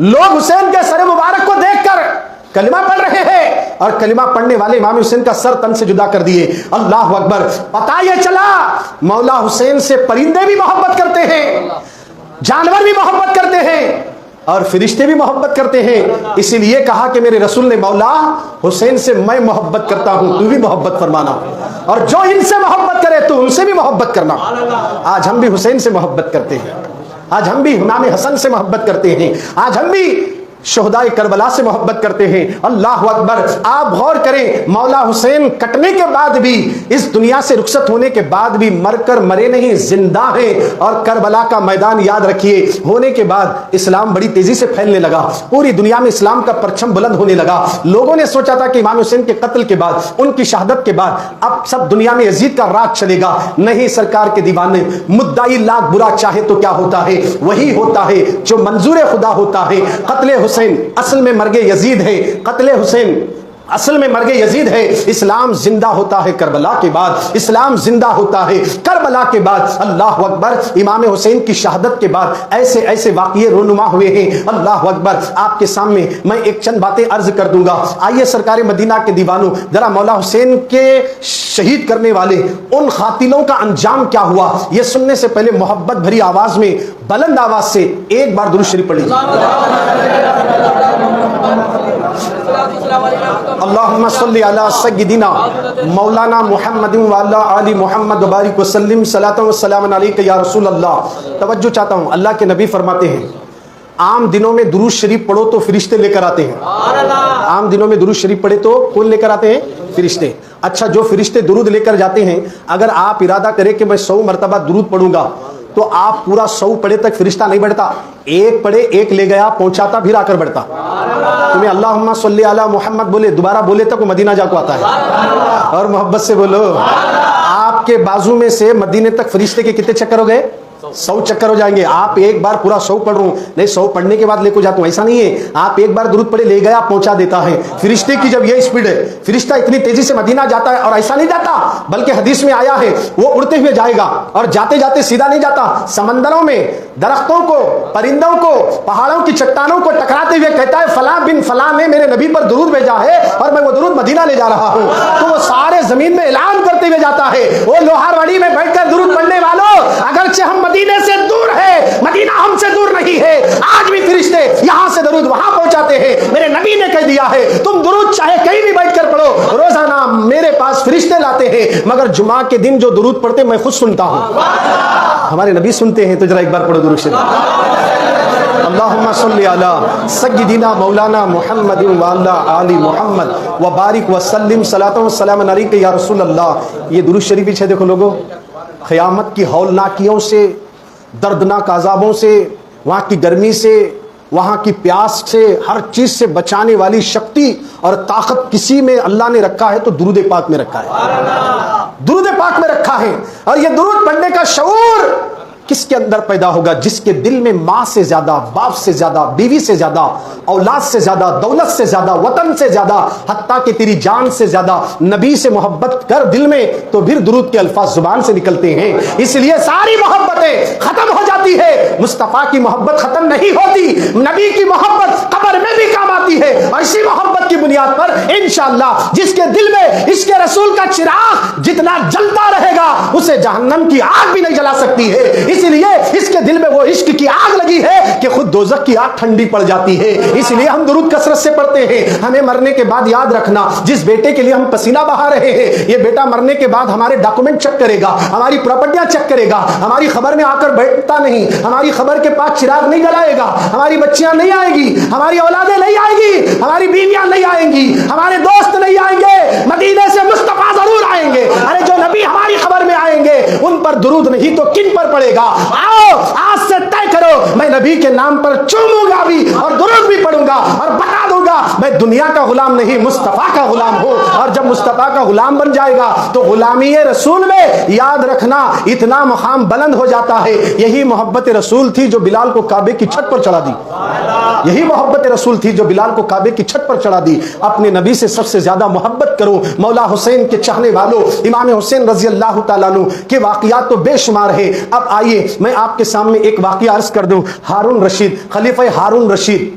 [SPEAKER 2] लोग हुसैन के सर मुबारक को देखकर कलिमा पढ़ रहे हैं और कलिमा पढ़ने वाले इमाम हुसैन का सर तन से जुदा कर दिए। अल्लाह अकबर। पता ये चला मौला हुसैन से परिंदे भी मोहब्बत करते हैं, जानवर भी मोहब्बत करते हैं और फरिश्ते भी मोहब्बत करते हैं। इसीलिए कहा कि मेरे रसूल ने मौला हुसैन से मैं मोहब्बत करता हूं, तू भी मोहब्बत फरमाना और जो इनसे मोहब्बत करे तो उनसे भी मोहब्बत करना। आज हम भी हुसैन से मोहब्बत करते हैं, आज हम भी इमाम हसन से मोहब्बत करते हैं, आज हम भी शोहदाए करबला से मोहब्बत करते हैं। अल्लाह अकबर। आप गौर करें मौला हुसैन कटने के बाद भी, इस दुनिया से रुखसत होने के बाद भी मरकर मरे नहीं, जिंदा हैं। और करबला का मैदान याद रखिए, होने के बाद इस्लाम बड़ी तेजी से फैलने लगा, पूरी दुनिया में इस्लाम का परचम बुलंद होने लगा। लोगों ने सोचा था कि इमाम हुसैन के कत्ल के बाद, उनकी शहादत के बाद अब सब दुनिया में यजीद का राज चलेगा। नहीं सरकार के दीवाने, मुद्दाई लाख बुरा चाहे तो क्या होता है, वही होता है जो मंजूर खुदा होता है। कत्ले हुसैन असल में मर्गे यजीद है, कत्ले हुसैन असल में मर्गे यजीद है। इस्लाम जिंदा होता है करबला के बाद, इस्लाम जिंदा होता है करबला के बाद। अल्लाह अकबर। इमाम हुसैन की शहादत के बाद ऐसे ऐसे वाक़ये रोनुमा हुए हैं। अल्लाह अकबर। आपके सामने मैं एक चंद बातें अर्ज कर दूंगा। आइए सरकार मदीना के दीवानों, जरा मौला हुसैन के शहीद करने वाले उन खातिलों का अंजाम क्या हुआ यह सुनने से पहले मोहब्बत भरी आवाज में, बुलंद आवाज से एक बार दुरूद शरीफ पढ़िए। अल्लाहुम्मा सल्ली अला सय्यिदिना मौलाना मुहम्मद व अला आलि मुहम्मद व बारिक वसल्लिम सलातन व सलामन अलैका या रसूल अल्लाह। तवज्जो चाहता हूँ, अल्लाह के नबी फरमाते हैं आम दिनों में दुरूद शरीफ पढ़ो तो फरिश्ते लेकर आते हैं। आम दिनों में दुरूद शरीफ पढ़े तो कौन लेकर आते हैं? फरिश्ते। अच्छा, जो फरिश्ते दुरूद लेकर जाते हैं, अगर आप इरादा करें कि मैं 100 मरतबा दुरूद पढ़ूंगा तो आप पूरा 100 पढ़े तक फरिश्ता नहीं बढ़ता, एक पढ़े एक ले गया पहुंचाता फिर आकर बढ़ता। तुम्हें अल्लाहुम्मा सल्ली अला मुहम्मद बोले दोबारा बोले तक वो मदीना जाको आता है। और मोहब्बत से बोलो, आपके बाजू में से मदीने तक फरिश्ते के कितने चक्कर हो गए? 100 चक्कर हो जाएंगे। आप एक बार पूरा 100 पढ़ रहा हूं, नहीं 100 पढ़ने के बाद लेको जाता हूं, ऐसा नहीं है। आप एक बार दुरूद पढ़े ले गया पहुंचा देता है। फरिश्ते की जब ये स्पीड है, फरिश्ता इतनी तेजी से मदीना जाता है। और ऐसा नहीं जाता, बल्कि हदीस में आया है वो उड़ते हुए जाएगा और जाते जाते सीधा नहीं जाता, समंदरों में दरख्तों को, परिंदों को, पहाड़ों की चट्टानों को टकराते हुए कहता है फलां बिन फलां ने मेरे नबी पर दुरूद भेजा है और मैं वो दुरूद मदीना ले जा रहा हूं। तो वो सारे जमीन में ऐलान करते हुए जाता है, वो लोहारवाड़ी में बैठकर दुरूद पढ़ने वालों, अगरचे हम मदीने से दूर है, मदीना हमसे दूर नहीं है, आज भी फरिश्ते यहां से दुरूद वहां पहुंचाते हैं। मेरे नबी ने कह दिया है तुम दुरूद चाहे कहीं भी बैठ मगर जुमा के दिन जो दुरूद पढ़ते मैं खुद सुनता हूँ, हमारे नबी सुनते हैं। तो जरा एक बार पढ़ो दुरूद शरीफ। अल्लाहुम्मा सल्ली अला सय्यिदिना मौलाना मुहम्मद व अला आलि मुहम्मद व बारिक व सल्लिम सलातन व सलाम अलैका या रसूल अल्लाह। ये दुरूद शरीफ है। देखो लोगों, क़यामत की हौलनाकियों से, दर्दनाक अज़ाबों से, वहाँ की गर्मी से, वहाँ की प्यास से, हर चीज से बचाने वाली शक्ति और ताकत किसी में अल्लाह ने रखा है तो दुरूद पाक में रखा है। दुरूद पाक में रखा है। और ये दुरूद पढ़ने का शऊर किसके अंदर पैदा होगा? जिसके दिल में माँ से ज्यादा, बाप से ज्यादा, बीवी से ज्यादा, औलाद से ज्यादा, दौलत से ज्यादा, वतन से ज्यादा, हत्ता कि तेरी जान से ज्यादा नबी से मोहब्बत कर दिल में, तो फिर दुरूद के अल्फाज जुबान से निकलते हैं। इसलिए सारी मोहब्बतें खत्म हो जाती है, मुस्तफा की मोहब्बत खत्म नहीं होती। नबी की मोहब्बत कब्र में भी काम आती है। और इसी मोहब्बत की बुनियाद पर इंशाअल्लाह जिसके दिल में इसके रसूल का चिराग जितना जलता रहेगा, उसे जहन्नम की आग भी नहीं जला सकती है। इसलिए इसके दिल में वो इश्क की आग लगी है कि खुद दोज़ख की आग ठंडी पड़ जाती है। इसलिए हम दुरूद कसरत से पढ़ते हैं। हमें मरने के बाद याद रखना, जिस बेटे के लिए हम पसीना बहा रहे हैं, ये बेटा मरने के बाद हमारे डॉक्यूमेंट चेक करेगा, हमारी प्रॉपर्टियां चेक करेगा, हमारी खबर में आकर बैठता नहीं, हमारी खबर के पास चिराग नहीं जलाएगा, हमारी बच्चियां नहीं आएगी, हमारी औलादें नहीं आएगी, हमारी बीवियां नहीं आएंगी, हमारे दोस्त नहीं आएंगे, मदीने से मुस्तफा जरूर आएंगे। अरे जो नबी हमारी खबर में आएंगे उन पर दुरूद नहीं तो किन पर पड़ेगा? आओ आज से तय करो, मैं नबी के नाम पर चूमूंगा भी और दुरूद भी पढ़ूंगा और बता दूंगा मैं दुनिया का गुलाम नहीं, मुस्तफा का गुलाम हूं। और जब मुस्तफा का गुलाम बन जाएगा तो गुलामी रसूल में याद रखना इतना मुकाम बुलंद हो जाता है। यही मोहब्बत रसूल थी जो बिलाल को काबे की छत पर चढ़ा दी। यही मोहब्बत रसूल थी जो बिलाल को काबे की छत पर चढ़ा दी। अपने नबी से सबसे ज्यादा मोहब्बत करो। मौला हुसैन के चाहने वालों, इमाम हुसैन रजी अल्लाह तआला अन्हु के वाक़ियात तो बेशुमार है। अब आइए मैं आपके सामने एक वाक़िया अर्ज कर दूं। हारून रशीद, खलीफा हारून रशीद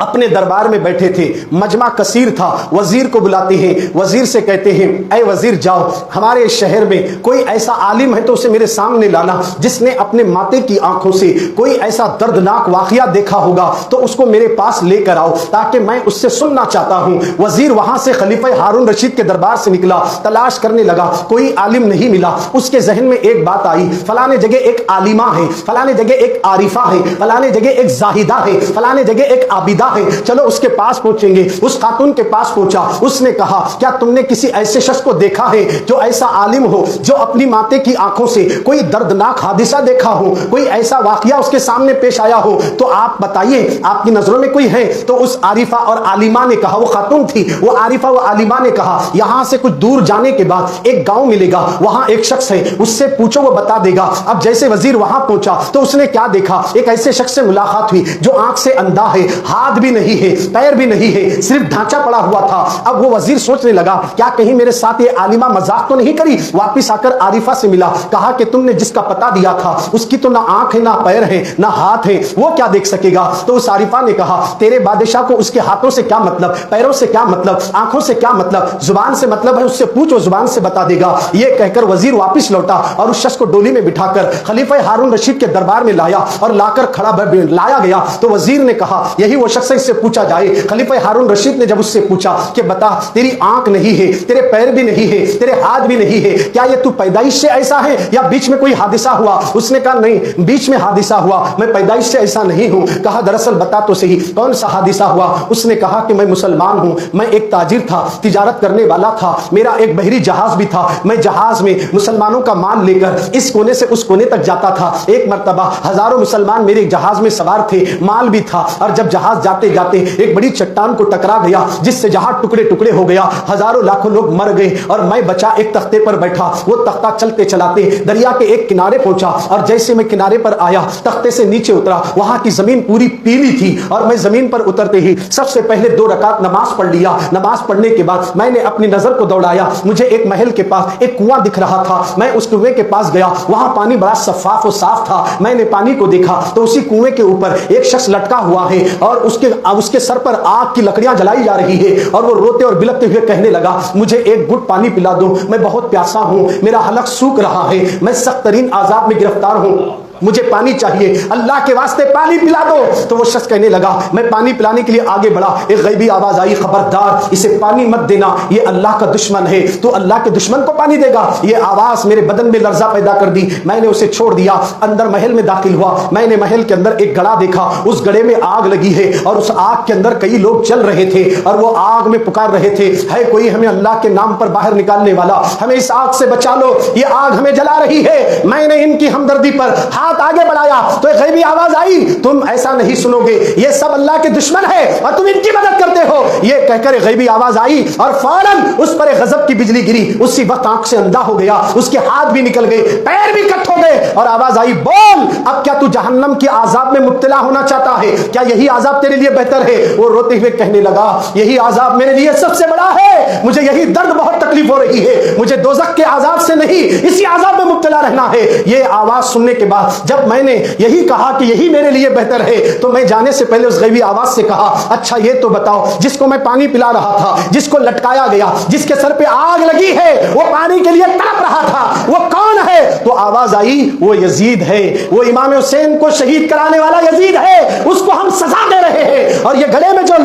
[SPEAKER 2] अपने दरबार में बैठे थे, मजमा कसीर था। वजीर को बुलाते हैं, वजीर से कहते हैं ऐ वजीर जाओ, हमारे शहर में कोई ऐसा आलिम है तो उसे मेरे सामने लाना जिसने अपने माते की आंखों से कोई ऐसा दर्दनाक वाकया देखा होगा, तो उसको मेरे पास लेकर आओ ताकि मैं उससे सुनना चाहता हूं। वजीर वहां से खलीफा हारून रशीद के दरबार से निकला, तलाश करने लगा, कोई आलिम नहीं मिला। उसके जहन में एक बात आई, फलाने जगह एक आलिमा है, फलाने जगह एक आरिफा है, फलाने जगह एक जाहिदा है, फलाने जगह एक आबिदा है, चलो उसके पास पहुंचेंगे। उस खातून के पास पहुंचा, उसने कहा क्या तुमने किसी ऐसे शख्स को देखा है जो ऐसा आलिम हो, जो अपनी माते की आंखों से कोई दर्दनाक हादिसा देखा हो, कोई ऐसा वाकया उसके सामने पेश आया हो, तो आप बताइए आपकी नजरों में कोई है? तो उस आरिफा और आलिमा ने कहा, वो खातून थी, वो आरिफा व आलिमा ने कहा यहां से कुछ दूर जाने के बाद एक गांव मिलेगा, वहां एक शख्स है, उससे पूछो वो बता देगा। अब जैसे वजीर वहां पहुंचा तो उसने क्या देखा, एक ऐसे शख्स से मुलाकात हुई जो आंख से अंधा है, हाथ भी नहीं है, पैर भी नहीं है, सिर्फ ढांचा पड़ा हुआ था। अब वो वजीर सोचने लगा क्या कहीं मेरे साथ ये आलिमा मजाक तो नहीं करी। वापिस आकर आरिफा से मिला, कहा कि तुमने जिसका पता दिया था उसकी तो ना आंख है, ना पैर है, ना हाथ है, वो क्या देख सकेगा? तो उस आरिफा ने कहा तेरे बादशाह को उसके हाथों से क्या मतलब, पैरों से क्या मतलब, आंखों से क्या मतलब, जुबान से मतलब है, उससे पूछो जुबान से बता देगा। ये कहकर वजीर वापिस लौटा और उस शख्स को डोली में बिठाकर खलीफा हारून रशीद के दरबार में लाया और लाकर खड़ा लाया गया। तो वजीर ने कहा यही वो शख्स, इससे पूछा जाए। खलीफा हारून रशीद ने जब उससे पूछा कि बता तेरी आंख नहीं है, तेरे पैर भी नहीं है, तेरे हाथ भी नहीं है, क्या ये तू पैदाइश से ऐसा है या बीच में कोई हादिसा हुआ? उसने कहा नहीं, बीच में हादिसा हुआ, मैं पैदाइश से ऐसा नहीं हूं। कहा दरअसल बता तो सही कौन सा हादिसा हुआ? उसने कहा कि मैं मुसलमान हूं, मैं एक ताजिर था, तिजारत करने वाला था, मेरा एक बहरी जहाज भी था, मैं जहाज में मुसलमानों का माल लेकर इस कोने से उस कोने तक जाता था। एक मर्तबा हजारों मुसलमान मेरे जहाज में सवार थे, माल भी था, और जब जहाज जाते जाते एक बड़ी चट्टान को टकरा गया जिससे जहाज टुकड़े टुकड़े हो गया, हजारों लाखों लोग मर गए और मैं बचा एक तख्ते पर बैठा। वो तख्ता चलते चलाते दरिया के एक किनारे पहुंचा और जैसे मैं किनारे पर आया, तख्ते से नीचे उतरा, वहां की जमीन पूरी पीली थी और मैं जमीन पर उतरते ही सबसे पहले 2 रकात नमाज पढ़ लिया। नमाज पढ़ने के बाद मैंने अपनी नजर को दौड़ाया, मुझे एक महल के पास एक कुआं दिख रहा था। मैं उस कुएं के पास गया, वहां पानी बड़ा शफाफ और साफ था। मैंने पानी को देखा तो उसी कुएं के ऊपर एक शख्स लटका हुआ है और उसके सर पर आग की लकड़ियां जलाई जा रही है और वो रोते और बिलखते हुए कहने लगा मुझे एक घुट पानी पिला दो, मैं बहुत प्यासा हूं, मेरा हलक सूख रहा है, मैं सख्त तरीन आजाब में गिरफ्तार हूं। मुझे पानी चाहिए, अल्लाह के वास्ते पानी पिला दो। तो वो शख्स कहने लगा, मैं पानी पिलाने के लिए आगे बढ़ा, एक गैबी आवाज आई, खबरदार इसे पानी मत देना, ये अल्लाह का दुश्मन है, तो अल्लाह के दुश्मन को पानी देगा। ये आवाज मेरे बदन में लर्जा पैदा कर दी, मैंने उसे छोड़ दिया, अंदर महल में दाखिल हुआ। मैंने महल के अंदर एक गड़ा देखा, उस गड़े में आग लगी है और उस आग के अंदर कई लोग चल रहे थे और वो आग में पुकार रहे थे, है कोई हमें अल्लाह के नाम पर बाहर निकालने वाला, हमें इस आग से बचा लो, ये आग हमें जला रही है। मैंने इनकी हमदर्दी पर हाथ आगे बढ़ाया तो एक गैबी आवाज आई, तुम ऐसा नहीं सुनोगे, ये सब अल्लाह के दुश्मन है और तुम इनकी मदद करते हो। ये कहकर गैबी आवाज आई और फौरन उस पर एक गजब की बिजली गिरी, उसी वक्त आंख से अंधा हो गया, उसके हाथ भी निकल गए, पैर भी कट हो गए और आवाज आई, बोल अब क्या तू जहन्नम के आजाब में मुब्तला होना चाहता है, क्या यही आजाब तेरे लिए बेहतर है? वो रोते हुए कहने लगा, यही आजाब मेरे लिए सबसे बड़ा है, मुझे यही दर्द बहुत तकलीफ हो रही है, मुझे दोज़ख के आजाब से नहीं इसी आजाब में मुब्तला रहना है। ये आवाज सुनने के बाद जब मैंने यही कहा कि यही मेरे लिए बेहतर है, तो मैं जाने से पहले उस गैबी आवाज से कहा, अच्छा ये तो बताओ, जिसको मैं पानी पिला रहा था, जिसको लटकाया गया, जिसके सर पे आग लगी है, वो पानी के लिए तड़प रहा था, वो कौन है? तो आवाज आई, वो यजीद है, वो इमाम हुसैन को शहीद कराने वाला यजीद है, उसको हम सजा दे रहे हैं। और ये गले में जो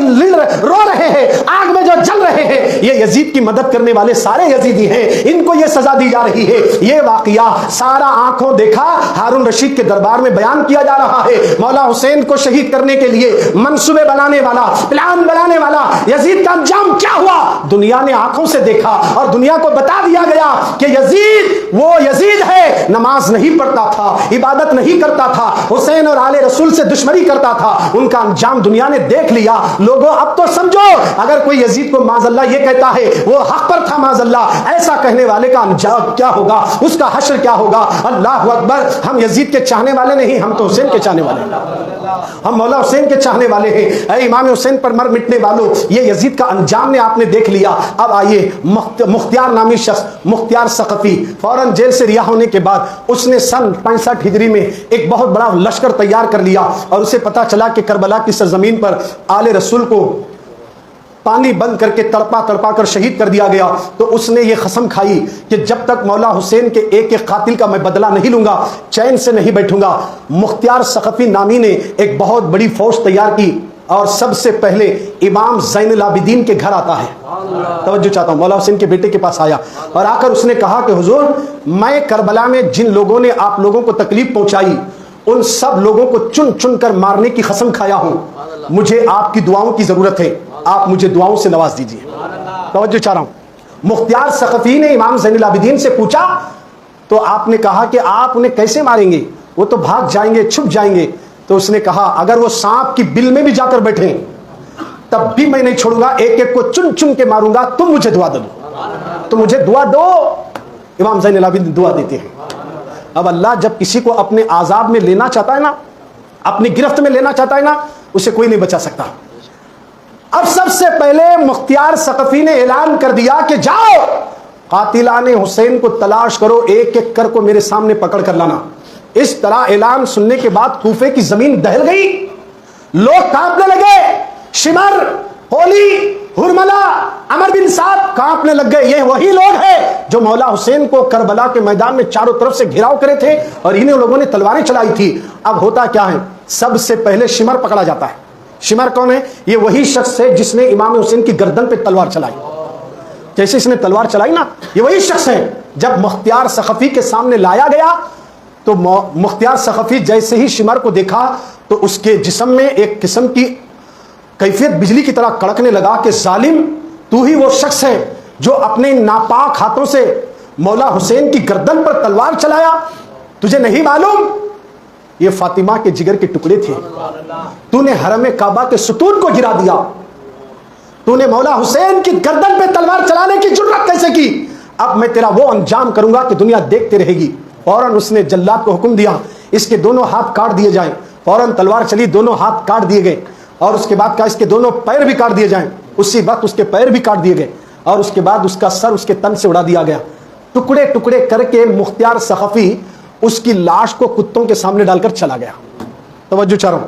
[SPEAKER 2] रो रहे हैं, आग में जो जल रहे हैं, ये यजीद की मदद करने वाले सारे यजीदी हैं, इनको ये सजा दी जा रही है। ये वाकया सारा आंखों देखा हारून रशीद के दरबार में बयान किया जा रहा है। मौला हुसैन को शहीद करने के लिए मंसूबे बनाने वाला, प्लान बनाने वाला यजीद का अंजाम क्या हुआ, दुनिया ने आंखों से देखा और दुनिया को बता दिया गया कि यजीद वो यजीद है, नमाज नहीं पढ़ता था, इबादत नहीं करता था, हुसैन और आले रसूल से दुश्मनी करता था, उनका अंजाम दुनिया ने देख लिया। लोगों अब तो समझो, अगर कोई यजीद को माज़अल्लाह ये कहता है वो हक पर था, माज़अल्लाह, ऐसा कहने वाले का अंजाम क्या होगा, उसका हश्र क्या होगा। अल्लाह अकबर। हम यजीद के चाहने वाले नहीं, हम तो हुसैन के चाहने वाले हैं, हम मौला हुसैन के चाहने वाले हैं। ऐ इमाम हुसैन पर मर मिटने वालों, ये यजीद का अंजाम ने आपने देख लिया। अब आइए, मुख्तियार नामी शख्स, मुख्तियार सकफी, फौरन जेल से रिहा होने के बाद उसने सन 65 हिजरी में एक बहुत बड़ा लश्कर तैयार कर लिया और उसे पता चला कि करबला की सरजमीन पर आले रसूल को पानी बंद करके तड़पा तड़पा कर शहीद कर दिया गया। तो उसने ये कसम खाई कि जब तक मौला हुसैन के एक एक कातिल का मैं बदला नहीं लूंगा, चैन से नहीं बैठूंगा। मुख्तियार सकफी नामी ने एक बहुत बड़ी फौज तैयार की और सबसे पहले इमाम ज़ैनुल आबिदीन के घर आता है। तवज्जो चाहता हूं, मौला हुसैन के बेटे के पास आया और आकर उसने कहा कि हुजूर, मैं करबला में जिन लोगों ने आप लोगों को तकलीफ पहुंचाई, उन सब लोगों को चुन चुन कर मारने की कसम खाया हूं, मुझे आपकी दुआओं की जरूरत है, आप मुझे दुआओं से नवाज दीजिए। तवज्जो चाह रहा हूं। मुख्तियार सकफी ने इमाम ज़ैनुल आबिदीन से पूछा तो आपने कहा कि आप उन्हें कैसे मारेंगे, वो तो भाग जाएंगे, छुप जाएंगे। तो उसने कहा, अगर वो सांप की बिल में भी जाकर बैठे तब भी मैं नहीं छोड़ूंगा, एक एक को चुन चुन के मारूंगा, तुम मुझे दुआ दो, तो मुझे दुआ दो। इमाम ज़ैनुल आबिदीन दुआ देते हैं। अब अल्लाह जब किसी को अपने आजाब में लेना चाहता है ना, अपनी गिरफ्त में लेना चाहता है ना, उसे कोई नहीं बचा सकता। अब सबसे पहले मुख्तियार सकफी ने ऐलान कर दिया कि जाओ कातिलाने हुसैन को तलाश करो, एक एक कर को मेरे सामने पकड़ कर लाना। इस तरह ऐलान सुनने के बाद कूफे की जमीन दहल गई, लोग कांपने लगे। शिमर, होली, हुरमला, अमर बिन साद कांपने लग गए। ये वही लोग हैं जो मौला हुसैन को करबला के मैदान में चारों तरफ से घिराव करे थे और इन्हीं लोगों ने तलवारें चलाई थी। अब होता क्या है, सबसे पहले शिमर पकड़ा जाता है। शिमर कौन है? ये वही शख्स है जिसने इमाम हुसैन की गर्दन पे तलवार चलाई। जैसे इसने तलवार चलाई ना, ये वही शख्स है। जब मुख्तियार सकफी के सामने लाया गया तो मुख्तियार सकफी जैसे ही शिमर को देखा तो उसके जिस्म में एक किस्म की कैफियत बिजली की तरह कड़कने लगा कि जालिम, तू ही वो शख्स है जो अपने नापाक हाथों से मौला हुसैन की गर्दन पर तलवार चलाया। तुझे नहीं मालूम ये फातिमा के जिगर के टुकड़े थे, तूने हरम काबा के सुतून को गिरा दिया, तूने मौला हुसैन की गर्दन पे तलवार चलाने की जुर्रत कैसे की? अब मैं तेरा वो अंजाम करूंगा कि दुनिया देखते रहेगी। फौरन उसने जल्लाद को हुक्म दिया, इसके दोनों हाथ काट दिए जाएं। फौरन तलवार चली, दोनों हाथ काट दिए गए और उसके बाद का इसके दोनों पैर भी काट दिए जाएं। उसी वक्त उसके पैर भी काट दिए गए और उसके बाद उसका सर उसके तन से उड़ा दिया गया। टुकड़े टुकड़े करके मुख्तियार सकफी उसकी लाश को कुत्तों के सामने डालकर चला गया। तवज्जो चाह रहा हूं,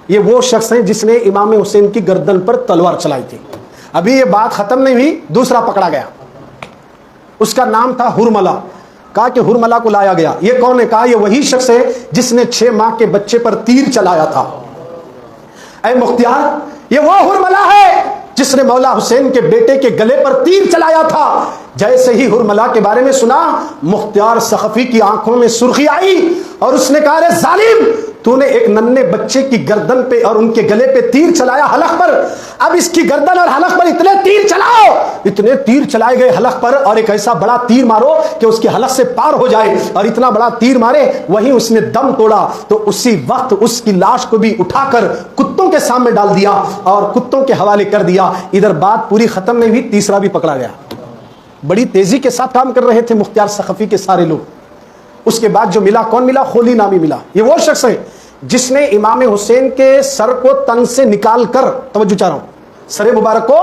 [SPEAKER 2] ये वो शख्स है जिसने इमाम हुसैन की गर्दन पर तलवार चलाई थी। अभी ये बात खत्म नहीं हुई, दूसरा पकड़ा गया, उसका नाम था हुरमला। कहा कि हुरमला को लाया गया। ये कौन है? कहा ये वही शख्स है जिसने 6 माह के बच्चे पर तीर चलाया था। ऐ मुख्तियार, ये वो हुरमला है जिसने मौला हुसैन के बेटे के गले पर तीर चलाया था। जैसे ही हुरमला के बारे में सुना, मुख्तियार सखफी की आंखों में सुर्खी आई और उसने कहा, अरे जालिम, तूने एक नन्हे बच्चे की गर्दन पे और उनके गले पे तीर चलाया हलक पर, अब इसकी गर्दन और हलक पर इतने तीर चलाओ। इतने तीर चलाए गए हलक पर, और एक ऐसा बड़ा तीर मारो कि उसके हलक से पार हो जाए। और इतना बड़ा तीर मारे, वहीं उसने दम तोड़ा तो उसी वक्त उसकी लाश को भी उठाकर कुत्तों के सामने डाल दिया और कुत्तों के हवाले कर दिया। इधर बात पूरी खत्म नहीं हुई, तीसरा भी पकड़ा गया। बड़ी तेजी के साथ काम कर रहे थे मुख्तियार सखफी के सारे लोग। उसके बाद जो मिला, कौन मिला? खोली नामी मिला। ये वो शख्स है जिसने इमाम हुसैन के सर को तन से निकाल कर, तवज्जो चाह रहा हूं, सर मुबारक को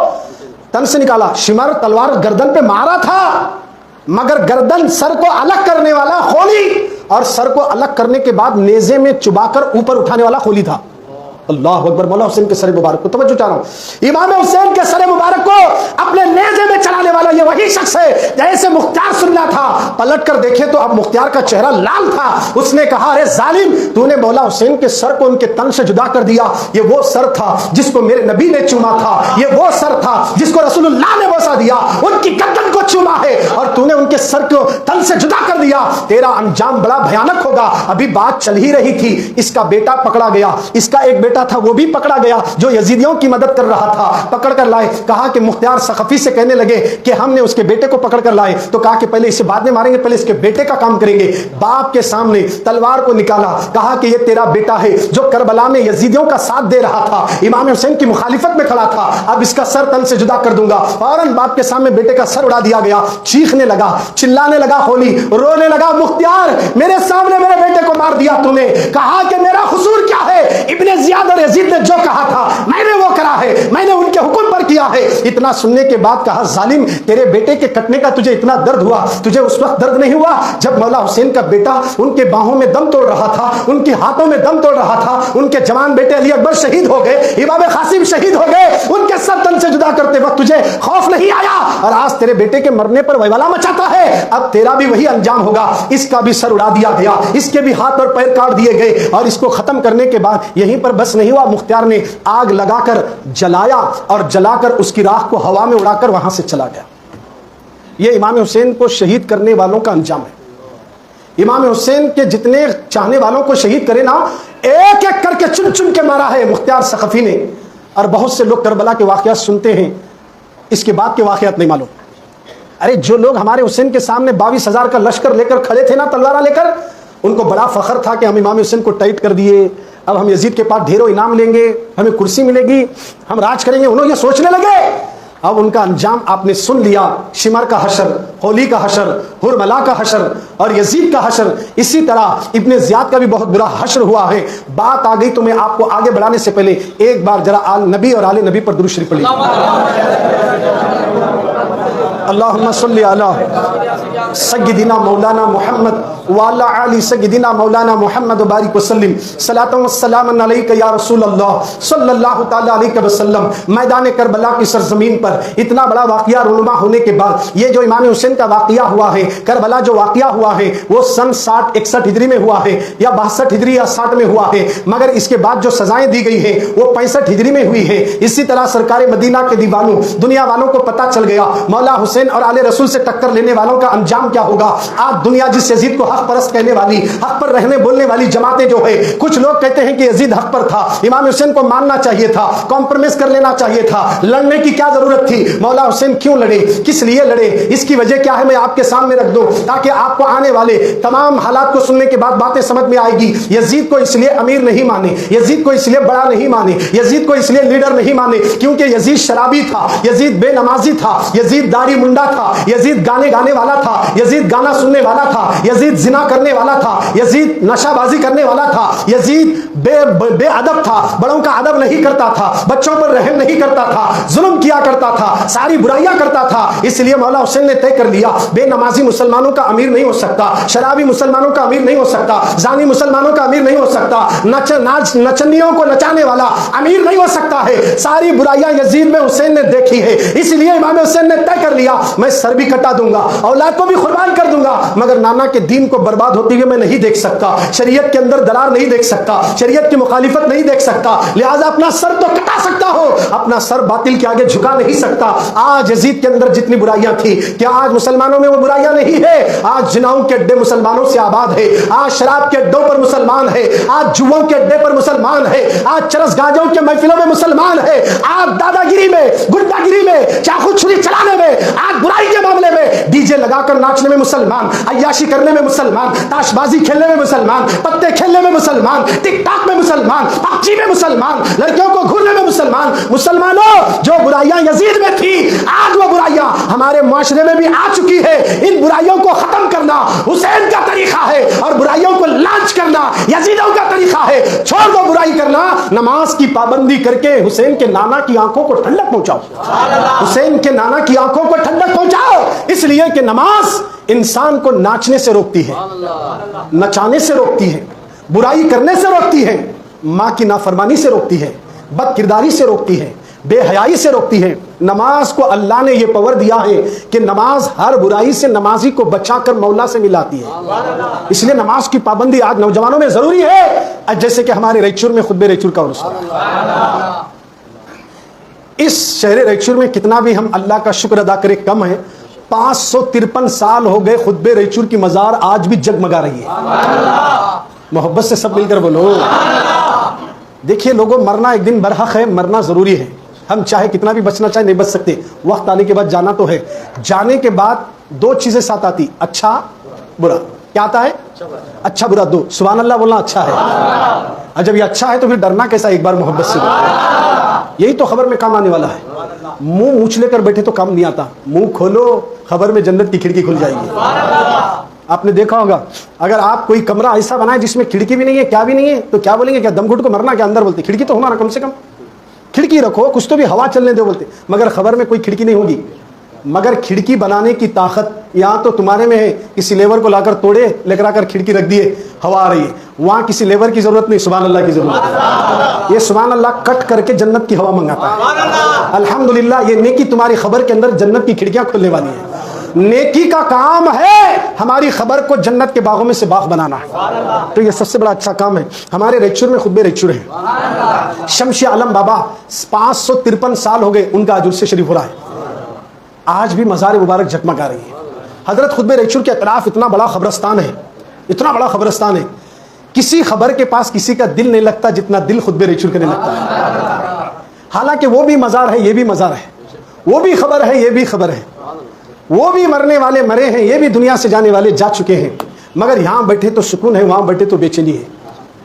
[SPEAKER 2] तन से निकाला, शिमर तलवार गर्दन पे मारा था, मगर गर्दन सर को अलग करने वाला खोली, और सर को अलग करने के बाद नेजे में चुबाकर ऊपर उठाने वाला खोली था। अल्लाह अकबर। मौला हुसैन के सर मुबारक को, तवज्जो चाह रहा हूं, इमाम हुसैन के सर मुबारक को अपने नेज़े में चलाने वाला ये वही शख्स है। जैसे मुख्तियार सुनना था, पलट कर देखे तो अब मुख्तियार का चेहरा लाल था। उसने कहा, अरे जालिम, तूने मौला हुसैन के सर को उनके तन से जुदा कर दिया। ये वो सर था जिसको मेरे नबी ने चूमा था, ये वो सर था जिसको रसूलुल्लाह ने बोसा दिया, उनकी गर्दन को चूमा है, और तूने उनके सर को तन से जुदा कर दिया। तेरा अंजाम बड़ा भयानक होगा। अभी बात चल ही रही थी, इसका बेटा पकड़ा गया, इसका एक बेटा था वो भी पकड़ा गया जो यजीदियों की मदद कर रहा था। पकड़ कर लाए, कहा कि मुख्तियार सखफी से कहने लगे कि हमने उसके बेटे को पकड़ कर लाए, तो कहा कि पहले इसे बाद में मारेंगे, पहले इसके बेटे का काम करेंगे। बाप के सामने तलवार को निकाला, कहा कि ये तेरा बेटा है जो करबला में यजीदियों का साथ दे रहा था, इमाम हुसैन की मुखालिफत में खड़ा था, अब इसका सर तन से जुदा कर दूंगा। फौरन बाप के सामने बेटे का सर उड़ा दिया गया। चीखने लगा, चिल्लाने लगा, खोली रोने लगा, मुख्तियार, मेरे सामने मेरे बेटे को मार दिया तूने। कहा कि मेरा कसूर क्या है? इब्ने जियाद और यजीद ने जो कहा था मैंने वो करा है, मैंने उनके हुक्म पर किया है। इतना सुनने के बाद कहा, जालिम, तेरे बेटे के कटने का तुझे इतना दर्द हुआ, तुझे उस वक्त दर्द नहीं हुआ जब मौला हुसैन का बेटा उनके बाहों में दम तोड़ रहा था, उनके हाथों में दम तोड़ रहा था, उनके जवान बेटे अली अकबर शहीद हो गए, इमाम कासिम शहीद हो गए, उनके सर तन से जुदा करते वक्त तुझे खौफ नहीं आया? और आज तेरे बेटे के मरने पर वैवाला मचाता है, अब तेरा भी वही अंजाम होगा। इसका भी सर उड़ा दिया गया, इसके भी हाथ और पैर काट दिए गए, और इसको खत्म करने के बाद यहीं पर बस नहीं हुआ, मुख्तियार ने आग लगाकर जलाया और जलाकर उसकी राख को हवा में उड़ाकर वहां से चला गया। यह इमाम हुसैन को शहीद करने वालों का अंजाम है। इमाम हुसैन के जितने चाहने वालों को शहीद करे ना, एक एक करके चुन चुन के मारा है मुख्तियार सखफी ने। और बहुत से लोग करबला के वाकयात सुनते हैं, इसके बाद के वाकयात नहीं मालूम। अरे जो लोग हमारे हुसैन के सामने 22,000 का लश्कर लेकर खड़े थे ना, तलवारा लेकर, उनको बड़ा फख्र था कि हम इमाम हुसैन को टाइट कर दिए, अब हम यजीद के पास ढेरों इनाम लेंगे, हमें कुर्सी मिलेगी, हम राज करेंगे। उन्होंने ये सोचने लगे। अब उनका अंजाम आपने सुन लिया, शिमर का हशर, होली का हशर, हुरमला का हशर और यजीद का हशर। इसी तरह इब्ने जियाद का भी बहुत बुरा हशर हुआ है। बात आ गई तो मैं आपको आगे बढ़ाने से पहले एक बार जरा आल नबी और आले नबी पर दुरूद शरीफ पढ़िए। अल्लाहुम्मा सल्ली अला सय्यिदिना मौलाना मुहम्मद व अला आलि सय्यिदिना मौलाना मुहम्मद व बारिक वसल्लिम सलातन व सलामन अलैका या रसूल अल्लाह सल्लल्लाहु तआला अलैहि वसल्लम। मैदान करबला की सरजमीन पर इतना बड़ा वाकया रुनुमा होने के बाद ये जो इमाम हुसैन का वाकया हुआ है, करबला जो वाकया हुआ है, वो सन 60-61 हिजरी में हुआ है या 62 हिजरी या 60 में हुआ है, मगर इसके बाद जो सजाएं दी गई है वो 65 हिजरी में हुई है। इसी तरह सरकार मदीना के दीवानों, दुनिया वालों को पता चल गया मौला हुसैन और आले रसूल से टक्कर लेने वालों का अंजाम क्या होगा। आज दुनिया जिस यजीद को हक परस्त कहने वाली, हक पर रहने बोलने वाली जमातें जो है, कुछ लोग कहते हैं कि यजीद हक पर था, इमाम हुसैन को मानना चाहिए था, कॉम्प्रोमाइज कर लेना चाहिए था, लड़ने की क्या जरूरत थी, मौला हुसैन क्यों लड़े, किस लिए लड़े, इसकी वजह क्या है, मैं आपके सामने रख दूं ताकि आपको आने वाले तमाम हालात को सुनने के बाद बातें समझ में आएगी। यजीद को इसलिए अमीर नहीं माने, यजीद को इसलिए बड़ा नहीं माने, यजीद को इसलिए लीडर नहीं माने क्योंकि यजीद शराबी था, यजीद बेनमाजी था, यजीद दाढ़ी मुंडा था, यजीद गाने गाने वाला था, यजीद गाना सुनने वाला था, यजीद जिना करने वाला था, यजीद नशाबाजी करने वाला था, यजीद बेअदब था, बड़ों का अदब नहीं करता था, बच्चों पर रहम नहीं करता था, जुल्म किया करता था, सारी बुराइयां करता था। इसलिए मौला हुसैन ने तय कर लिया बेनमाजी मुसलमानों का अमीर नहीं हो सकता, शराबी मुसलमानों का अमीर नहीं हो सकता, जानी मुसलमानों का अमीर नहीं हो सकता, नचनियों को नचाने वाला अमीर नहीं हो सकता है। सारी बुराइयां यजीद में हुसैन ने देखी है, इसलिए इमाम हुसैन ने तय कर लिया मैं सर भी कटा दूंगा, औलाद को भी कुर्बान कर दूंगा, मगर नाना के दीन को बर्बाद होते हुए मैं नहीं देख सकता, शरीयत के अंदर दरार नहीं देख सकता, शरीयत की मुखालिफत नहीं देख सकता, लिहाजा अपना सर तो कटा सकता हो, अपना सर बातिल के आगे झुका नहीं सकता। आज यजीद के अंदर जितनी बुराइयां थी, क्या आज मुसलमानों में वो बुराइयां नहीं है? आज जिनाओं के अड्डे मुसलमानों से आबाद है, आज शराब के अड्डों पर मुसलमान है, आज जुओं के अड्डे पर मुसलमान है, आज चरस गांजों के महफिलों में मुसलमान है, आज दादागिरी में, गुंडागिरी में, चाकू छुरी चलाने में, आज बुराई के मामले में, डीजे लगाकर नाचने में मुसलमान, अय्याशी करने में मुसलमान, ताशबाजी खेलने में मुसलमान, पत्ते खेलने में मुसलमान, टिकटॉक में मुसलमान, पबजी में मुसलमान, लड़कियों को घूरने में मुसलमान। मुसलमानों, जो बुराइयां यजीद में थी, आज वो बुराइयां हमारे माशरे में भी आ चुकी है। इन बुराइयों को खत्म करना हुसैन का तरीका है और बुराइयों को लॉन्च करना यजीदों का तरीका है। छोड़ दो बुराई करना, नमाज की पाबंदी करके हुसैन के नाना की आंखों को ठंडक पहुंचाओ, हुसैन के नाना की आंखों को ठंडक पहुंचाओ। इसलिए कि नमाज इंसान को नाचने से रोकती है, नचाने से रोकती है, बुराई करने से रोकती है, मां की नाफरमानी से रोकती है, बदकिरदारी से रोकती है, बेहयाई से रोकती है। नमाज को अल्लाह ने यह पावर दिया है कि नमाज हर बुराई से नमाजी को बचाकर मौला से मिलाती है। इसलिए नमाज की पाबंदी आज नौजवानों में जरूरी है। जैसे कि हमारे रैचूर में खुतबे रैचूर का उर्स, इस शहर रैचूर में कितना भी हम अल्लाह का शुक्र अदा करें कम है। 553 साल हो गए खुतबे रैचूर की मजार आज भी जगमगा रही है। मोहब्बत से सब मिलकर बोलो। देखिए लोगों, मरना एक दिन बरहक है, मरना जरूरी है। हम चाहे कितना भी बचना चाहे नहीं बच सकते। वक्त आने के बाद जाना तो है। जाने के बाद दो चीजें साथ आती, अच्छा बुरा। क्या आता है? अच्छा बुरा दो। सुभान अल्लाह बोलना अच्छा है, और जब ये अच्छा है तो फिर डरना कैसा? एक बार मोहब्बत से बोलो। यही तो खबर में काम आने वाला है। मुंह मूछ लेकर बैठे तो काम नहीं आता। मुंह खोलो, खबर में जन्नत की खिड़की खुल जाएगी। आपने देखा होगा, अगर आप कोई कमरा ऐसा बनाए जिसमें खिड़की भी नहीं है, क्या भी नहीं है, तो क्या बोलेंगे? क्या दम घुट को मरना? क्या अंदर बोलते खिड़की तो होना ना, कम से कम खिड़की रखो, कुछ तो भी हवा चलने दो बोलते। मगर खबर में कोई खिड़की नहीं होगी। मगर खिड़की बनाने की ताकत यहाँ तो तुम्हारे में है। किसी लेबर को लाकर तोड़े, लेकर आकर खिड़की रख दिए, हवा आ रही है। वहाँ किसी लेबर की जरूरत नहीं, सुभान अल्लाह की जरूरत है। ये सुभान अल्लाह कट करके जन्नत की हवा मंगाता है। अल्हम्दुलिल्लाह, ये नेकी तुम्हारी खबर के अंदर जन्नत की खिड़कियां खुलने वाली है। नेकी का काम है हमारी खबर को जन्नत के बागों में से बाग बनाना है। तो ये सबसे बड़ा अच्छा काम है। हमारे रैचूर में खुतबे रैचूर है। शमशी आलम बाबा 553 साल हो गए उनका आज उर्से शरीफ हो रहा है। आज भी मज़ार मुबारक जगमगा रही है। हजरत खुतबे रैचूर के अतराफ इतना बड़ा खबरस्तान है, इतना बड़ा खबरस्तान है। किसी खबर के पास किसी का दिल नहीं लगता जितना दिल खुतबे रैचूर के नहीं लगता है। हालांकि वो भी मज़ार है, ये भी मज़ार है, वो भी खबर है, ये भी खबर है, वो भी मरने वाले मरे हैं, ये भी दुनिया से जाने वाले जा चुके हैं। मगर यहाँ बैठे तो सुकून है, वहां बैठे तो बेचैनी है।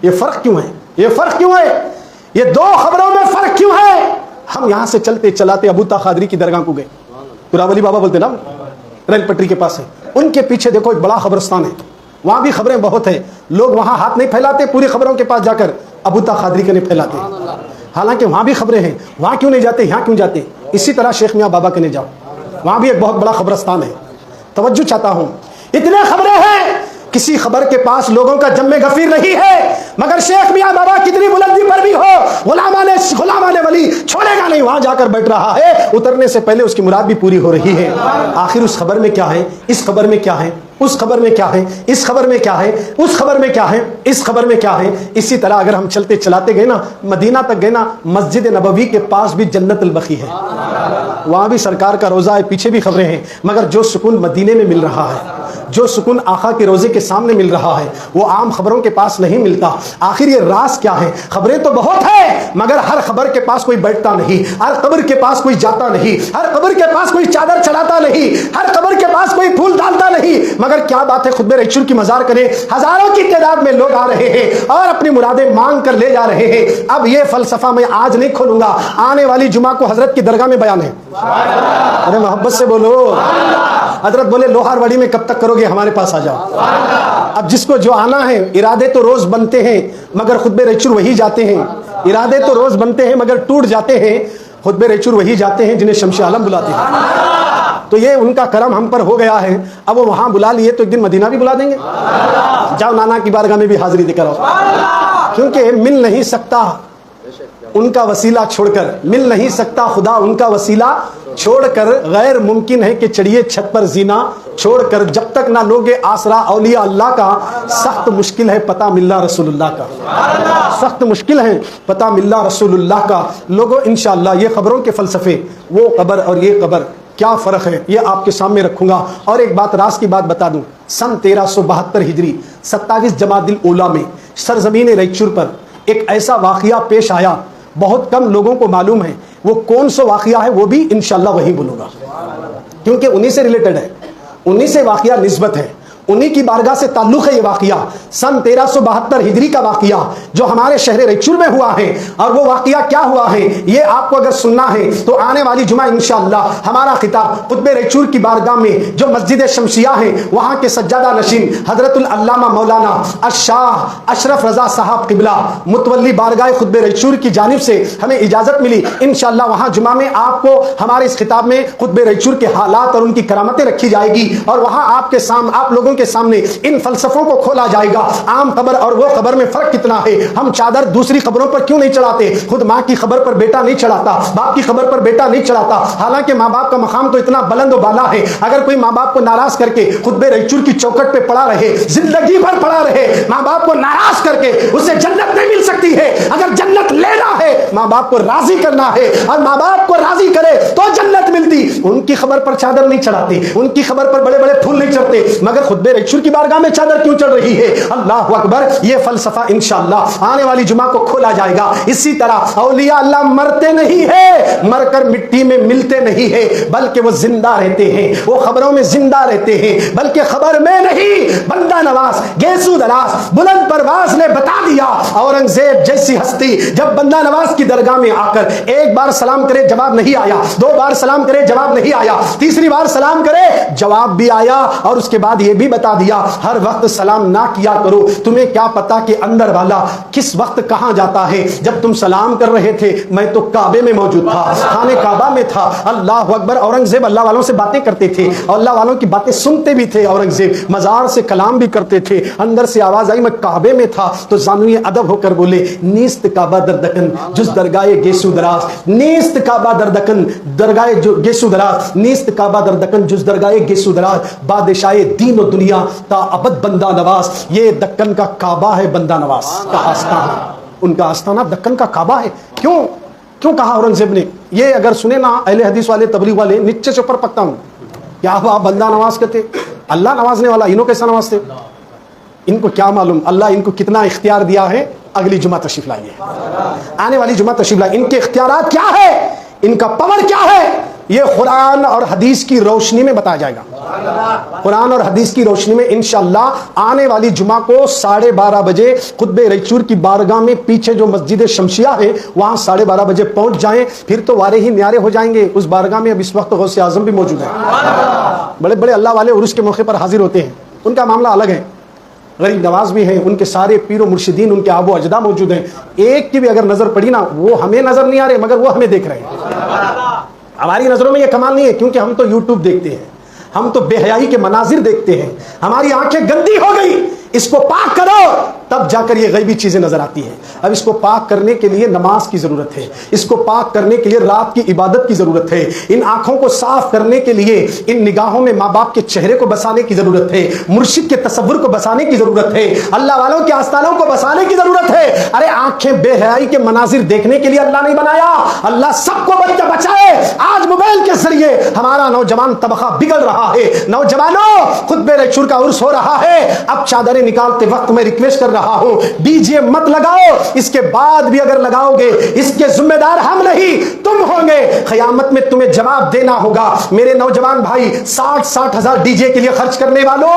[SPEAKER 2] ये फर्क क्यों है? ये फर्क क्यों है? ये दो खबरों में फर्क क्यों है? हम यहाँ से चलते चलाते अबू ता खादरी की दरगाह को गए। पुरावली बाबा बोलते ना, रेल पटरी के पास है। उनके पीछे देखो एक बड़ा खबरस्तान है, वहां भी खबरें बहुत है। लोग वहां हाथ नहीं फैलाते, पूरी खबरों के पास जाकर अबू ता खादरी के नहीं फैलाते। हालांकि वहां भी खबरें हैं, वहां क्यों नहीं जाते, यहाँ क्यों जाते? इसी तरह शेख मियाँ बाबा के नहीं जाओ, वहां भी एक बहुत बड़ा खबरस्तान है। तवज्जो चाहता हूं, इतने खबरें हैं, किसी खबर के पास लोगों का जम्मे गफीर नहीं है। मगर शेख मियाँ बाबा कितनी बुलंदी पर भी हो, गुलामाने वली छोड़ेगा नहीं, वहां जाकर बैठ रहा है। उतरने से पहले उसकी मुराद भी पूरी हो रही है। आखिर उस खबर में क्या है, इस खबर में क्या है, उस खबर में क्या है, इस खबर में क्या है, उस खबर में क्या है, इस खबर में क्या है। इसी तरह अगर हम चलते चलाते गए ना, मदीना तक गए ना, मस्जिद नबवी के पास भी जन्नत अल बकी है, वहां भी सरकार का रोजा है, पीछे भी खबरें हैं। मगर जो सुकून मदीने में मिल रहा है, जो सुकून आका के रोजे के सामने मिल रहा है, वो आम खबरों के पास नहीं मिलता। आखिर ये राज क्या है? खबरें तो बहुत है, मगर हर खबर के पास कोई बैठता नहीं, हर खबर के पास कोई जाता नहीं, हर खबर के पास कोई चादर चढ़ाता नहीं, हर खबर के पास कोई फूल डालता नहीं। मगर क्या बात है, खुतबे रैचूर की मजार करें, हजारों की तादाद में लोग आ रहे हैं और अपनी मुरादें मांग कर ले जा रहे हैं। अब ये फलसफा मैं आज नहीं खोलूंगा, आने वाली जुमा को हजरत की दरगाह में बयान है। अरे मोहब्बत से बोलो। हजरत बोले लोहारवाड़ी में कब तक करोगे, हमारे पास आ जाओ। अब जिसको जो आना है, इरादे तो रोज बनते हैं मगर खुतबे रैचूर वही जाते हैं। इरादे तो रोज बनते हैं मगर टूट जाते हैं। खुतबे रैचूर वही जाते हैं जिन्हें शमशी आलम बुलाते हैं। तो ये उनका करम हम पर हो गया है। अब वो वहां बुला लिए तो एक दिन मदीना भी बुला देंगे। जाओ नाना की बारगाह में भी हाजिरी देकर आओ, क्योंकि मिल नहीं सकता उनका वसीला छोड़कर, मिल नहीं सकता खुदा उनका वसीला छोड़कर, गैर मुमकिन है कि चढ़िए छत पर जीना छोड़कर, जब तक ना लोगे आसरा औलिया अल्लाह का, सख्त मुश्किल है पता मिलना रसूलुल्लाह का, सख्त मुश्किल है पता मिलना रसूलुल्लाह का। लोगों इंशाअल्लाह ये खबरों के फलसफे, वो कब्र और ये कब्र क्या फ़र्क है, ये आपके सामने रखूंगा। और एक बात, राज की बात बता दूं, सन 1372 हिजरी 27 जमादिल ऊला में सरजमीन रैचूर पर एक ऐसा वाक़या पेश आया, बहुत कम लोगों को मालूम है। वो कौन सा वाक़या है वो भी इंशाअल्लाह वहीं बोलूँगा, क्योंकि उन्हीं से रिलेटेड है, उन्हीं से वाक़या निस्बत है, उन्हीं की बारगाह से ताल्लुक़ है ये वाक़या। सन 1372 हिजरी का वाक़या जो हमारे शहर रैचूर में हुआ है। और वो वाक़या क्या हुआ है ये आपको अगर सुनना है तो आने वाली जुमा इंशाअल्लाह हमारा खिताब कुतुब रैचूर की बारगाह में जो मस्जिद शमसिया है वहाँ के सज्जादा नशीन हजरतुल अल्लामा मौलाना अशाह अशरफ रज़ा साहब क़िबला मुतवल्ली बारगाह कुतुब रैचूर की जानिब से हमें इजाज़त मिली। इंशाअल्लाह वहाँ जुमा में आपको हमारे इस खिताब में कुतुब रैचूर के हालात और उनकी करामतें रखी जाएगी और वहाँ आपके सामने, आप लोगों के सामने इन फलसफों को खोला जाएगा। आम खबर और वो खबर में फर्क कितना है, हम चादर दूसरी खबरों पर क्यों नहीं चढ़ाते, खुद माँ की खबर पर बेटा नहीं चढ़ाता, बाप की खबर पर बेटा नहीं चढ़ाता, हालांकि माँ बाप का मकाम तो इतना बुलंद और बाला है। अगर कोई माँ बाप को नाराज करके खुतबे रैचूर की चौखट पे पड़ा रहे, जिंदगी भर पड़ा रहे, माँ बाप को नाराज करके उसे जन्नत नहीं मिल सकती है। अगर जन्नत लेना है माँ बाप को राजी करना है और माँ बाप को राजी करे तो जन्नत मिलती। उनकी खबर पर चादर नहीं चढ़ाते, उनकी खबर पर बड़े बड़े फूल नहीं चढ़ते, मगर खुतबे रैचूर की बारगाह में चादर क्यों चढ़ रही है। अल्लाह अकबर, ये फलसफा इंशाअल्लाह आने वाली जुमा को खोला जाएगा। इसी तरह औलिया अल्लाह मरते नहीं है, मरकर मिट्टी में मिलते नहीं है, बल्कि वो जिंदा रहते हैं, वो खबरों में जिंदा रहते हैं, बल्कि खबर में नहीं। बंदा नवाज गेसू दराज बुलंद परवाज ने बता दिया, औरंगजेब जैसी हस्ती जब बंदा नवाज की दरगाह में आकर एक बार सलाम करे जवाब नहीं आया, दो बार सलाम करे जवाब नहीं आया, तीसरी बार सलाम करे जवाब भी आया और उसके बाद ये भी बता दिया हर वक्त सलाम ना किया करो, तुम्हें क्या पता कि अंदर वाला किस वक्त कहां जाता है। जब तुम सलाम कर रहे थे मैं तो काबे में मौजूद था, खाने काबा में था। अल्लाह अकबर। औरंगजेब अल्लाह वालों से बातें करते थे, अल्लाह वालों की बातें सुनते भी थे। औरंगजेब मजार से कलाम भी करते थे। अंदर से आवाज आई मैं काबे में था तो जानुए अदब होकर बोले नीस्त काबा दरदकन जुस दरगाहे गेसू दराज, नीस्त काबा दरदकन दरगाहे गेसू दराज, नीस्त काबा दरदकन जुस दरगाहे गेसू दराज, बादशाह दीन और दुनिया ता अबद बंदा नवाज। ये दक्कन का काबा है बंदा नवाज का आस्थाना, उनका आस्थाना दक्कन का काबा है। क्यों क्यों कहा औरंगजेब ने? ये अगर सुने ना अहले हदीस वाले तबलीग वाले नीचे से ऊपर पकता हूं, क्या आप बंदा नवाज कहते? अल्लाह नवाजने वाला, इन्हों कैसा नवाजते? इनको क्या मालूम अल्लाह इनको कितना इख्तियार दिया है। अगली जुमा तशरीफ लाइए, आने वाली जुमा तशरीफ लाइए। इनके इख्तियारात क्या है, इनका पावर क्या है, ये कुरान और हदीस की रोशनी में बताया जाएगा। कुरान और हदीस की रोशनी में इंशाअल्लाह आने वाली जुमा को 12:30 बजे कुतुब रैचूर की बारगाह में पीछे जो मस्जिद शमसिया है वहां 12:30 बजे पहुंच जाएं, फिर तो वारे ही न्यारे हो जाएंगे। उस बारगाह में अब इस वक्त गौसे आजम भी मौजूद है। बड़े बड़े अल्लाह वाले उर्स के मौके पर हाजिर होते हैं, उनका मामला अलग है। गरीब नवाज भी हैं, उनके सारे पीर मुर्शिदीन उनके आबो अजदा मौजूद हैं। एक की भी अगर नजर पड़ी ना, वो हमें नजर नहीं आ रहे मगर वो हमें देख रहे हैं। हमारी नजरों में ये कमाल नहीं है क्योंकि हम तो यूट्यूब देखते हैं, हम तो बेहयाई के मनाजिर देखते हैं, हमारी आंखें गंदी हो गई। इसको पाक करो तब जाकर ये गैबी चीजें नजर आती हैं। अब इसको पाक करने के लिए नमाज की जरूरत है, इसको पाक करने के लिए रात की इबादत की जरूरत है, इन आंखों को साफ करने के लिए इन निगाहों में माँ बाप के चेहरे को बसाने की जरूरत है, मुर्शिद के तसव्वुर को बसाने की जरूरत है, अल्लाह वालों के आस्थानों को बसाने की जरूरत है। अरे आंखें बेहयाई के मनाजिर देखने के लिए अल्लाह नहीं बनाया, अल्लाह सबको बचाए। आज मोबाइल के जरिए हमारा नौजवान तबका बिगड़ रहा है। नौजवानों, खुतबे रैचूर का उर्स हो रहा है, अब चादरें निकालते वक्त मैं रिक्वेस्ट कर रहा हूं डीजे मत लगाओ। इसके बाद भी अगर लगाओगे इसके जिम्मेदार हम नहीं तुम होंगे। क़यामत में तुम्हें जवाब देना होगा। मेरे नौजवान भाई, 60-60 हजार डीजे के लिए खर्च करने वालों,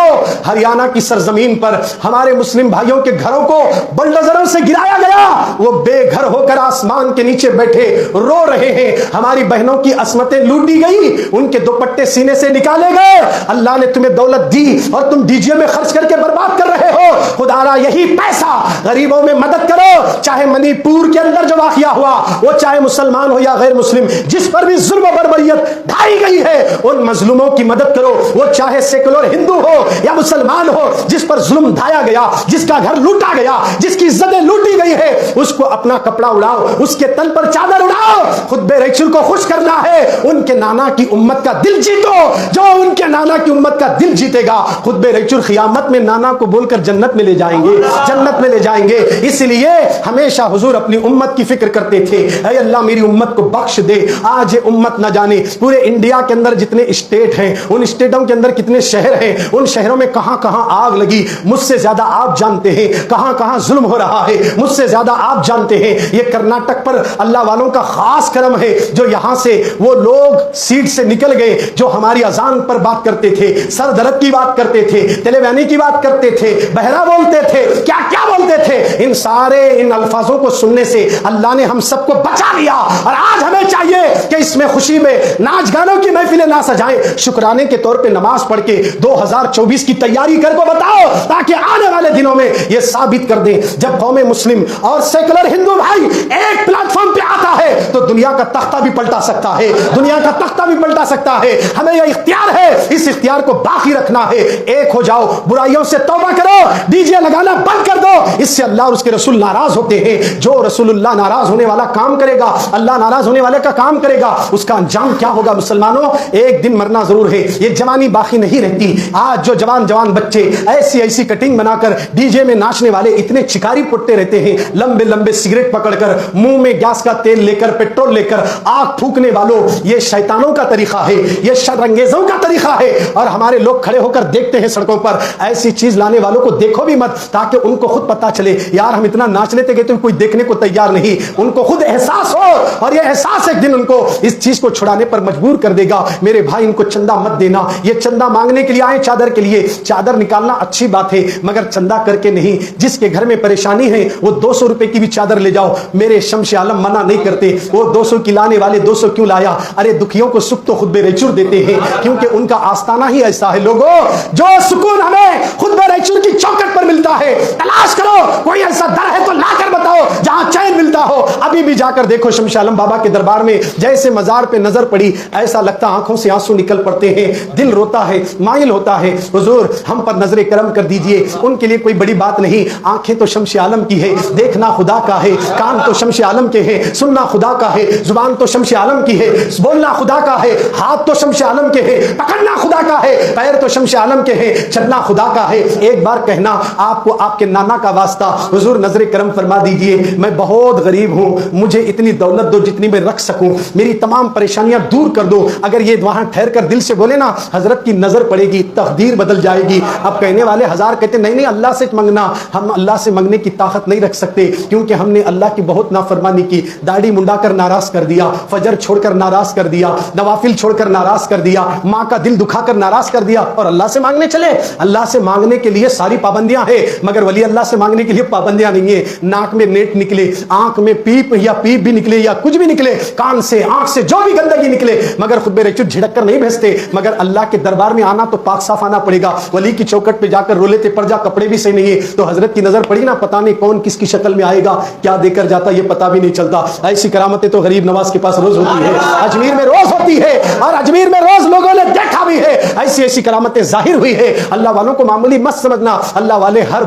[SPEAKER 2] हरियाणा की सरजमीन पर हमारे मुस्लिम भाइयों के घरों को बुलडोजरों से गिराया गया। वो बेघर होकर आसमान के नीचे बैठे रो रहे हैं। हमारी बहनों की असमतें लूटी गई, उनके दुपट्टे सीने से निकाले गए। अल्लाह ने तुम्हें दौलत दी और तुम डीजे में खर्च करके बर्बाद कर रहे हो। खुदारा यही पैसा गरीबों में मदद करो। चाहे मणिपुर के अंदर जो वाकया हुआ, वो चाहे मुसलमान हो या गैर मुस्लिम, जिस पर भी जुल्म और बर्बरियत ढाई गई है, उन मजलूमों की मदद करो। वो चाहे सेकुलर हिंदू हो या मुसलमान हो, जिस पर जुल्म ढाया गया, जिसका घर लूटा गया, जिसकी इज्जतें लूटी गई है, उसको अपना कपड़ा उड़ाओ, उसके तन पर चादर उड़ाओ। खुतबे रसूल को खुश करना है, उनके नाना की उम्मत का दिल जीतो। जो उनके नाना की उम्मत का दिल जीतेगा, खुतबे रसूल क़यामत में नाना को बोलकर जन्नत में ले जाएंगे, जन्नत में ले जाएंगे। इसलिए हमेशा हुजूर अपनी उम्मत की फिक्र करते थे, ऐ अल्लाह मेरी उम्मत को बख्श दे। आज ये उम्मत न जाने पूरे इंडिया के अंदर जितने स्टेट हैं, उन स्टेटों के अंदर कितने शहर हैं, उन शहरों में कहां कहां आग लगी, मुझसे ज्यादा आप जानते हैं। कहां कहां जुल्म हो रहा है, मुझसे ज्यादा आप जानते हैं। ये कर्नाटक पर अल्लाह वालों का खास करम है, जो यहां से वो लोग सीट से निकल गए जो हमारी अजान पर बात करते थे, सर दर्द की बात करते थे, तेलेवानी की बात करते थे, बहरा बोलते थे, क्या क्या बोलते थे। इन सारे इन अल्फाजों को सुनने से अल्लाह ने हम सबको बचा लिया। और आज हमें चाहिए कि इसमें खुशी में नाच गानों की महफिलें ना सजाएं, शुक्राने के तौर पे नमाज पढ़ के 2024 की तैयारी करके बताओ, ताकि आने वाले दिनों में यह साबित कर दें, जब कौम मुस्लिम और सेकुलर हिंदू भाई एक प्लेटफॉर्म पे आता है तो दुनिया का तख्ता भी पलटा सकता है, दुनिया का तख्ता भी पलटा सकता है। हमें यह इख्तियार है, इस इख्तियार को बाकी रखना है। एक हो जाओ, बुराइयों से तौबा करो, डीजे लगाना बंद कर दो। इससे अल्लाह और उसके रसूल नाराज होते हैं। जो रसूलुल्लाह नाराज होने वाला काम करेगा, अल्लाह नाराज होने वाले का काम करेगा, उसका अंजाम क्या होगा? मुसलमानों, एक दिन मरना जरूर है, ये जवानी बाकी नहीं रहती। आज जो जवान जवान बच्चे ऐसी ऐसी कटिंग बनाकर डीजे में नाचने वाले इतने चिकारी पुट्टे रहते हैं, लंबे लंबे सिगरेट पकड़कर, मुंह में गैस का तेल लेकर, पेट्रोल लेकर आग फूकने वालों, ये शैतानों का तरीका है, ये शरअंगेजों का तरीका है। और हमारे लोग खड़े होकर देखते हैं सड़कों पर, ऐसी चीज लाने वालों को देखो भी मत, ताकि उनको खुद पता चले यार हम इतना नाच लेते गए तो कोई देखने को तैयार नहीं। उनको खुद एहसास हो, और ये एहसास एक दिन उनको इस चीज को छुड़ाने पर मजबूर कर देगा। मेरे भाई, इनको चंदा मत देना। ये चंदा मांगने के लिए आए चादर के लिए, चादर निकालना अच्छी बात है, मगर चंदा करके नहीं। जिसके घर में परेशानी है वो 200 रुपए की भी चादर ले जाओ, मेरे शम्स आलम मना नहीं करते। वो 200 की लाने वाले 200 क्यों लाया? अरे दुखियों को सुख तो खुतबे रसूल देते हैं, क्योंकि उनका आस्ताना ही ऐसा है। लोगों, जो सुकून हमें खुतबे रसूल की चौखट पर मिलता है, तलाश करो। कोई ऐसा दर है तो लाकर बताओ जहां चैन मिलता हो। अभी भी जाकर देखो शम्स आलम बाबा के दरबार में, जैसे मजार पे नजर पड़ी, ऐसा लगता आंखों से आंसू निकल पड़ते हैं, दिल रोता है, माइल होता है। हुजूर हम पर नजरे करम कर दीजिए। उनके लिए कोई बड़ी बात नहीं, आंखें तो शम्स आलम की है, देखना खुदा का है, कान तो शम्स आलम के हैं, सुनना खुदा का है, जुबान तो शम्स आलम की है, बोलना खुदा का है, हाथ तो शम्स आलम के हैं, पकड़ना खुदा का है, पैर तो शम्स आलम के हैं, चलना खुदा का है। एक बार कहना आपको आपके नाना का वास्ता, हुजूर नजरे करम फरमा दीजिए, मैं बहुत गरीब हूं, मुझे इतनी दौलत दो जितनी मैं रख सकूं, मेरी तमाम परेशानियां दूर कर दो। अगर ये वहां ठहर कर दिल से बोले ना, हजरत की नजर पड़ेगी, तकदीर बदल जाएगी। अब कहने वाले हजार कहते नहीं नहीं, अल्लाह से मांगना। हम अल्लाह से मांगने की ताकत नहीं रख सकते, क्योंकि हमने अल्लाह की बहुत नाफरमानी की, दाढ़ी मुंडाकर नाराज कर दिया, फजर छोड़कर नाराज कर दिया, नवाफिल छोड़कर नाराज कर दिया, माँ का दिल दुखाकर नाराज कर दिया, और अल्लाह से मांगने चले। अल्लाह से मांगने के लिए सारी पाबंदियां हैं, मगर वली अल्लाह से मांगने के लिए पाबंदियां नहीं है। नाक में नेट निकले, आंख में पीप या पीप भी निकले, या कुछ भी निकले, कान से आंख से जो भी गंदगी निकले, मगर खुतबे रसूल झिड़क कर नहीं भेजते। मगर अल्लाह के दरबार में आना तो पाक साफ आना पड़ेगा। वली की चौकट पे जाकर रो लेते, पर जा कपड़े भी सही नहीं है, तो हजरत की नजर पड़ी ना, पता नहीं कौन किसकी शक्ल में आएगा, क्या देकर जाता ये पता भी नहीं चलता। ऐसी करामतें तो गरीब नवाज के पास रोज होती है, अजमेर में रोज होती है, और अजमेर में रोज लोगों ने देखा भी है। ऐसी ऐसी करामतें जाहिर हुई है। अल्लाह वालों को मामूली मत समझना। अल्लाह वाले हर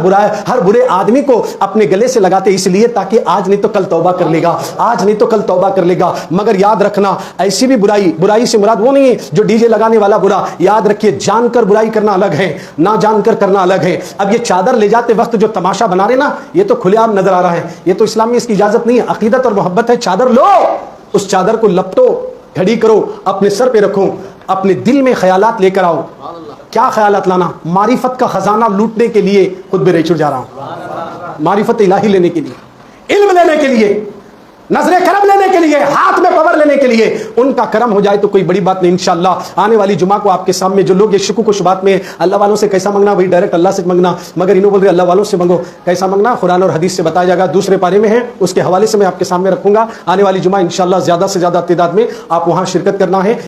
[SPEAKER 2] बुरे आदमी को अपने गले से लगाते इसलिए ताकि आज नहीं तो कल तौबा कर लेगा, आज नहीं तो कल तौबा कर लेगा। मगर याद रखना, ऐसी भी बुराई से मुराद वो नहीं है जो डीजे लगाने वाला बुरा। याद रखिए, जानकर बुराई करना अलग है, ना जानकर करना अलग है। अब ये चादर ले जाते वक्त जो तमाशा बना रहे ना, ये तो खुलेआम नजर आ रहा है, ये तो इस्लाम में इसकी इजाजत नहीं है। अकीदत और मोहब्बत है, चादर लो, उस चादर को लपटो, घड़ी करो, अपने सर पे रखो, अपने दिल में ख्यालात लेकर आओ। क्या ख्यालात लाना? मारिफत का खजाना लूटने के लिए खुतबे रसूल जा रहा हूं, मारिफत इलाही लेने के लिए, इल्म लेने के लिए, नजरे करम लेने के लिए, हाथ में पावर लेने के लिए। उनका करम हो जाए तो कोई बड़ी बात नहीं। इंशाअल्लाह आने वाली जुमा को आपके सामने जो लोग ये शुक्र कुछ बात में अल्लाह वालों से कैसा मांगना, वही डायरेक्ट अल्लाह से मांगना, मगर इन्हों बोल रहे अल्लाह वालों से मांगो। कैसा मांगना कुरान और हदीस से बताया जाएगा, दूसरे पारे में है, उसके हवाले से मैं आपके सामने रखूंगा। आने वाली जुमा इंशाअल्लाह ज्यादा से ज्यादा तादाद में आप वहां शिरकत करना है।